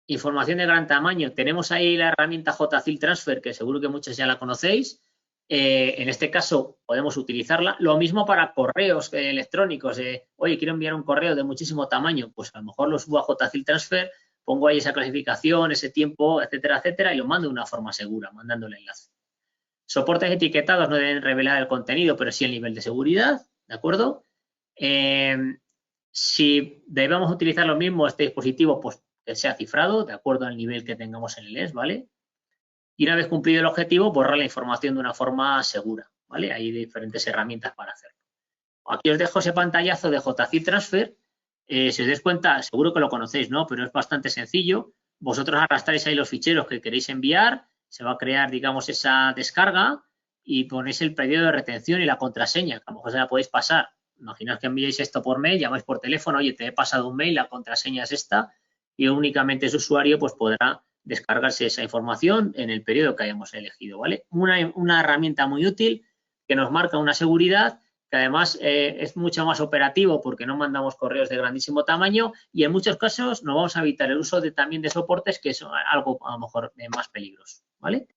información de gran tamaño, tenemos ahí la herramienta JCIL Transfer, que seguro que muchos ya la conocéis. En este caso podemos utilizarla. Lo mismo para correos electrónicos. Oye, quiero enviar un correo de muchísimo tamaño, pues a lo mejor lo subo a JCIL Transfer, pongo ahí esa clasificación, ese tiempo, etcétera, etcétera, y lo mando de una forma segura, mandando el enlace. Soportes etiquetados no deben revelar el contenido, pero sí el nivel de seguridad, ¿de acuerdo? Si debemos utilizar lo mismo, este dispositivo, pues que sea cifrado, de acuerdo al nivel que tengamos en el ES, ¿vale? Y una vez cumplido el objetivo, borrar la información de una forma segura, ¿vale? Hay diferentes herramientas para hacerlo. Aquí os dejo ese pantallazo de JCIL Transfer. Si os dais cuenta, seguro que lo conocéis, ¿no? Pero es bastante sencillo. Vosotros arrastráis ahí los ficheros que queréis enviar, se va a crear, digamos, esa descarga y ponéis el periodo de retención y la contraseña, que a lo mejor se la podéis pasar. Imaginaos que enviéis esto por mail, llamáis por teléfono, oye, te he pasado un mail, la contraseña es esta, y únicamente ese usuario pues podrá descargarse esa información en el periodo que hayamos elegido, ¿vale? Una herramienta muy útil que nos marca una seguridad que además es mucho más operativo porque no mandamos correos de grandísimo tamaño y en muchos casos nos vamos a evitar el uso también de soportes que son algo a lo mejor más peligroso, ¿vale?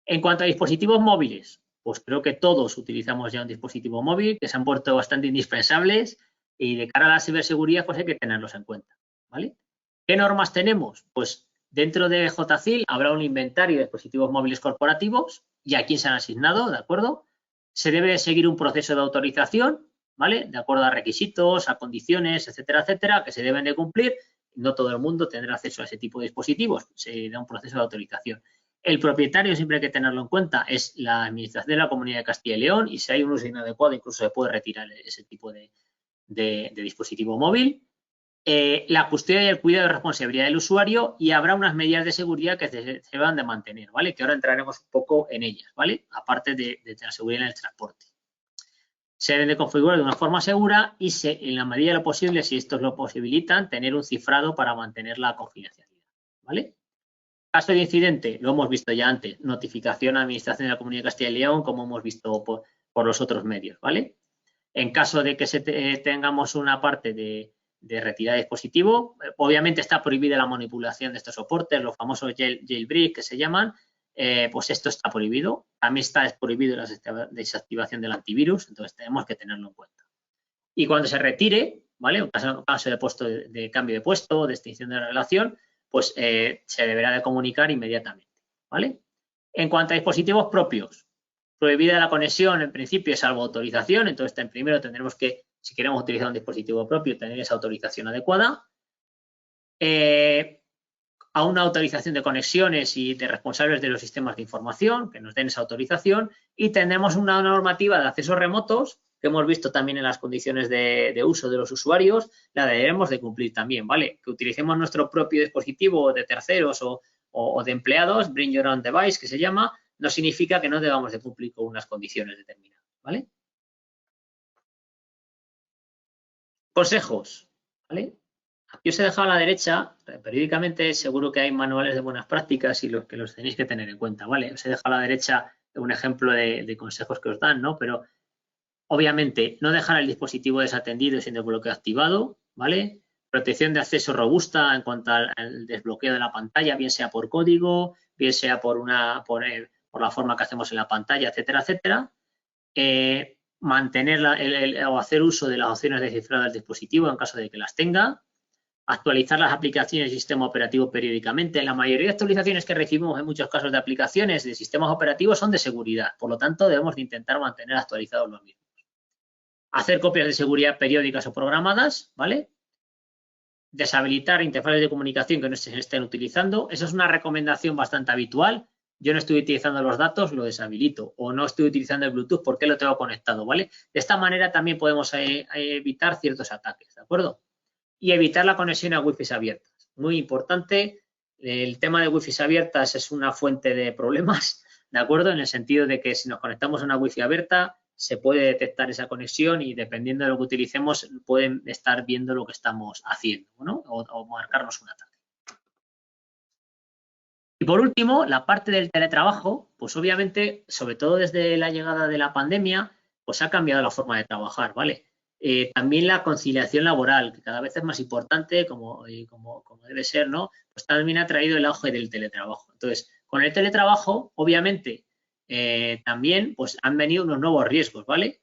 En cuanto a dispositivos móviles, pues creo que todos utilizamos ya un dispositivo móvil, que se han puesto bastante indispensables y de cara a la ciberseguridad pues hay que tenerlos en cuenta, ¿vale? ¿Qué normas tenemos? Pues dentro de JCIL habrá un inventario de dispositivos móviles corporativos y a quién se han asignado, ¿de acuerdo? Se debe seguir un proceso de autorización, ¿vale? De acuerdo a requisitos, a condiciones, etcétera, etcétera, que se deben de cumplir. No todo el mundo tendrá acceso a ese tipo de dispositivos, se da un proceso de autorización. El propietario, siempre hay que tenerlo en cuenta, es la Administración de la Comunidad de Castilla y León y si hay un uso inadecuado incluso se puede retirar ese tipo de dispositivo móvil. La custodia y el cuidado de responsabilidad del usuario y habrá unas medidas de seguridad que se van de mantener, ¿vale? Que ahora entraremos un poco en ellas, ¿vale? Aparte de la seguridad en el transporte. Se deben de configurar de una forma segura y en la medida de lo posible, si estos lo posibilitan, tener un cifrado para mantener la confidencialidad, ¿vale? Caso de incidente, lo hemos visto ya antes, notificación a Administración de la Comunidad de Castilla y León, como hemos visto por los otros medios, ¿vale? En caso de que tengamos una parte de retirada de dispositivo, obviamente está prohibida la manipulación de estos soportes, los famosos jailbreak que se llaman, pues esto está prohibido. También está prohibido la desactivación del antivirus, entonces tenemos que tenerlo en cuenta. Y cuando se retire, ¿vale? En caso de puesto de cambio de puesto, de extinción de la relación, pues se deberá de comunicar inmediatamente, ¿vale? En cuanto a dispositivos propios, prohibida la conexión en principio salvo autorización, entonces primero tendremos que, si queremos utilizar un dispositivo propio, tener esa autorización adecuada. A una autorización de conexiones y de responsables de los sistemas de información que nos den esa autorización y tendremos una normativa de accesos remotos que hemos visto también en las condiciones de uso de los usuarios, la deberemos de cumplir también, ¿vale? Que utilicemos nuestro propio dispositivo de terceros o de empleados, Bring Your Own Device, que se llama, no significa que no debamos de cumplir con unas condiciones determinadas, ¿vale? Consejos, ¿vale? Aquí os he dejado a la derecha, periódicamente seguro que hay manuales de buenas prácticas y los que los tenéis que tener en cuenta, ¿vale? Os he dejado a la derecha un ejemplo de consejos que os dan, ¿no? Pero obviamente no dejar el dispositivo desatendido sin el bloqueo activado, ¿vale? Protección de acceso robusta en cuanto al desbloqueo de la pantalla, bien sea por código, bien sea por la forma que hacemos en la pantalla, etcétera, etcétera. Mantener o hacer uso de las opciones de cifrado del dispositivo en caso de que las tenga. Actualizar las aplicaciones del sistema operativo periódicamente. La mayoría de actualizaciones que recibimos en muchos casos de aplicaciones de sistemas operativos son de seguridad. Por lo tanto, debemos de intentar mantener actualizados los mismos. Hacer copias de seguridad periódicas o programadas, ¿vale? Deshabilitar interfaces de comunicación que no se estén utilizando. Eso es una recomendación bastante habitual. Yo no estoy utilizando los datos, lo deshabilito. O no estoy utilizando el Bluetooth porque lo tengo conectado, ¿vale? De esta manera también podemos evitar ciertos ataques, ¿de acuerdo? Y evitar la conexión a Wi-Fi abiertas. Muy importante, el tema de Wi-Fi abiertas es una fuente de problemas, ¿de acuerdo? En el sentido de que si nos conectamos a una Wi-Fi abierta, se puede detectar esa conexión y dependiendo de lo que utilicemos, pueden estar viendo lo que estamos haciendo, ¿no? O marcarnos un ataque. Y por último, la parte del teletrabajo, pues obviamente, sobre todo desde la llegada de la pandemia, pues ha cambiado la forma de trabajar, ¿vale? También la conciliación laboral, que cada vez es más importante, como debe ser, ¿no? Pues también ha traído el auge del teletrabajo. Entonces, con el teletrabajo, obviamente, también pues han venido unos nuevos riesgos, ¿vale?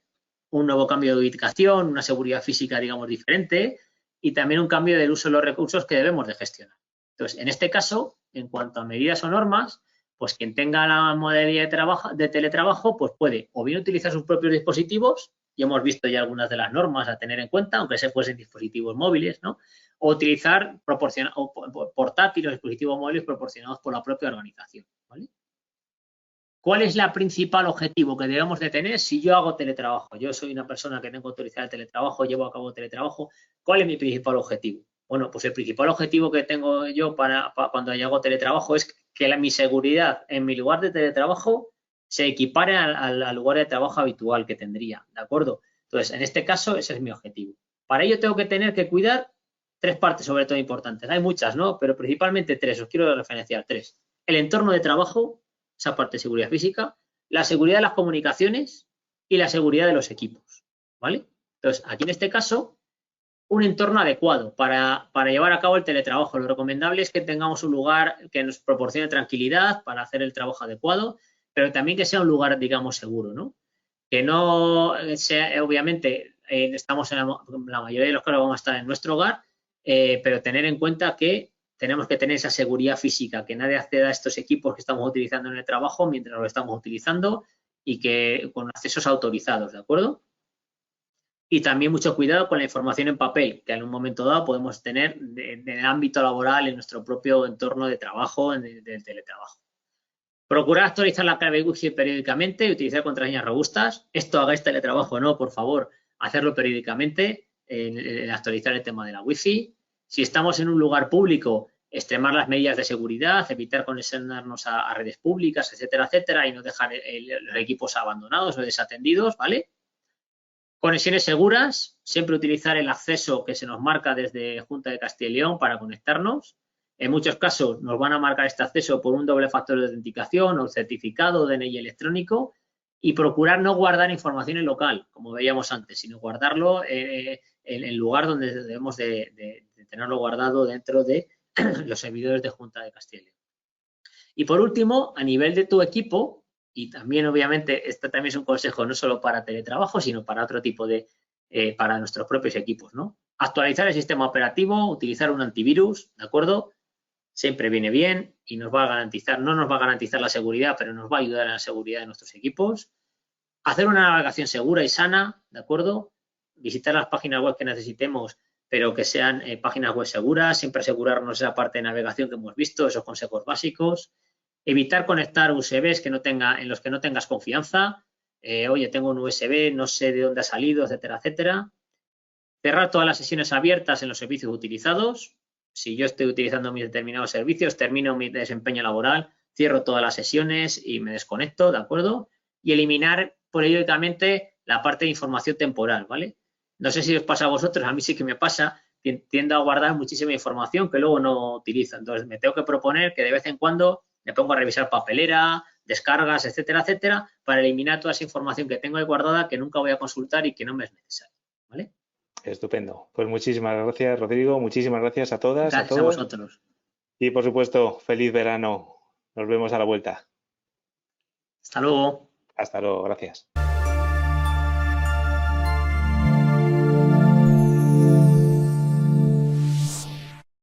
Un nuevo cambio de ubicación, una seguridad física, digamos, diferente y también un cambio del uso de los recursos que debemos de gestionar. Entonces, en este caso, en cuanto a medidas o normas, pues quien tenga la modalidad de teletrabajo, pues puede o bien utilizar sus propios dispositivos, y hemos visto ya algunas de las normas a tener en cuenta, aunque se fuesen dispositivos móviles, ¿no? O utilizar portátiles, dispositivos móviles proporcionados por la propia organización, ¿vale? ¿Cuál es el principal objetivo que debemos de tener si yo hago teletrabajo? Yo soy una persona que tengo autorizada el teletrabajo, llevo a cabo teletrabajo. ¿Cuál es mi principal objetivo? Bueno, pues el principal objetivo que tengo yo para cuando yo hago teletrabajo es que mi seguridad en mi lugar de teletrabajo se equipare al lugar de trabajo habitual que tendría, ¿de acuerdo? Entonces, en este caso, ese es mi objetivo. Para ello tengo que tener que cuidar tres partes sobre todo importantes. Hay muchas, ¿no? Pero principalmente tres, os quiero referenciar tres. El entorno de trabajo, esa parte de seguridad física, la seguridad de las comunicaciones y la seguridad de los equipos, ¿vale? Entonces, aquí en este caso, un entorno adecuado para llevar a cabo el teletrabajo. Lo recomendable es que tengamos un lugar que nos proporcione tranquilidad para hacer el trabajo adecuado, pero también que sea un lugar, digamos, seguro, ¿no? Que no sea, obviamente, estamos en la mayoría de los casos vamos a estar en nuestro hogar, pero tener en cuenta que tenemos que tener esa seguridad física, que nadie acceda a estos equipos que estamos utilizando en el trabajo mientras lo estamos utilizando y que con accesos autorizados, ¿de acuerdo? Y también mucho cuidado con la información en papel, que en un momento dado podemos tener en el ámbito laboral, en nuestro propio entorno de trabajo, del teletrabajo. Procurar actualizar la clave Wi-Fi periódicamente y utilizar contraseñas robustas. Esto hagáis teletrabajo o no, por favor, hacerlo periódicamente, en actualizar el tema de la Wi-Fi. Si estamos en un lugar público, extremar las medidas de seguridad, evitar conexionarnos a redes públicas, etcétera, etcétera, y no dejar los equipos abandonados o desatendidos, ¿vale? Conexiones seguras, siempre utilizar el acceso que se nos marca desde Junta de Castilla y León para conectarnos. En muchos casos nos van a marcar este acceso por un doble factor de autenticación o certificado DNI electrónico y procurar no guardar información en local, como veíamos antes, sino guardarlo en el lugar donde debemos de tenerlo guardado dentro de los servidores de Junta de Castilla y León. Y por último, a nivel de tu equipo, y también obviamente este también es un consejo no solo para teletrabajo, sino para otro tipo de, para nuestros propios equipos, ¿no? Actualizar el sistema operativo, utilizar un antivirus, ¿de acuerdo? Siempre viene bien y nos va a garantizar, no nos va a garantizar la seguridad, pero nos va a ayudar en la seguridad de nuestros equipos. Hacer una navegación segura y sana, ¿de acuerdo? Visitar las páginas web que necesitemos, pero que sean páginas web seguras, siempre asegurarnos esa parte de navegación que hemos visto, esos consejos básicos. Evitar conectar USBs que no tenga, en los que no tengas confianza. Oye, tengo un USB, no sé de dónde ha salido, etcétera, etcétera. Cerrar todas las sesiones abiertas en los servicios utilizados. Si yo estoy utilizando mis determinados servicios, termino mi desempeño laboral, cierro todas las sesiones y me desconecto, ¿de acuerdo? Y eliminar periódicamente la parte de información temporal, ¿vale? No sé si os pasa a vosotros, a mí sí que me pasa, tiendo a guardar muchísima información que luego no utilizo. Entonces me tengo que proponer que de vez en cuando me pongo a revisar papelera, descargas, etcétera, etcétera, para eliminar toda esa información que tengo ahí guardada que nunca voy a consultar y que no me es necesaria, ¿vale? Estupendo. Pues muchísimas gracias, Rodrigo. Muchísimas gracias a todas, Gracias a a todos. vosotros. Y por supuesto, feliz verano. Nos vemos a la vuelta. Hasta luego. Hasta luego. Gracias.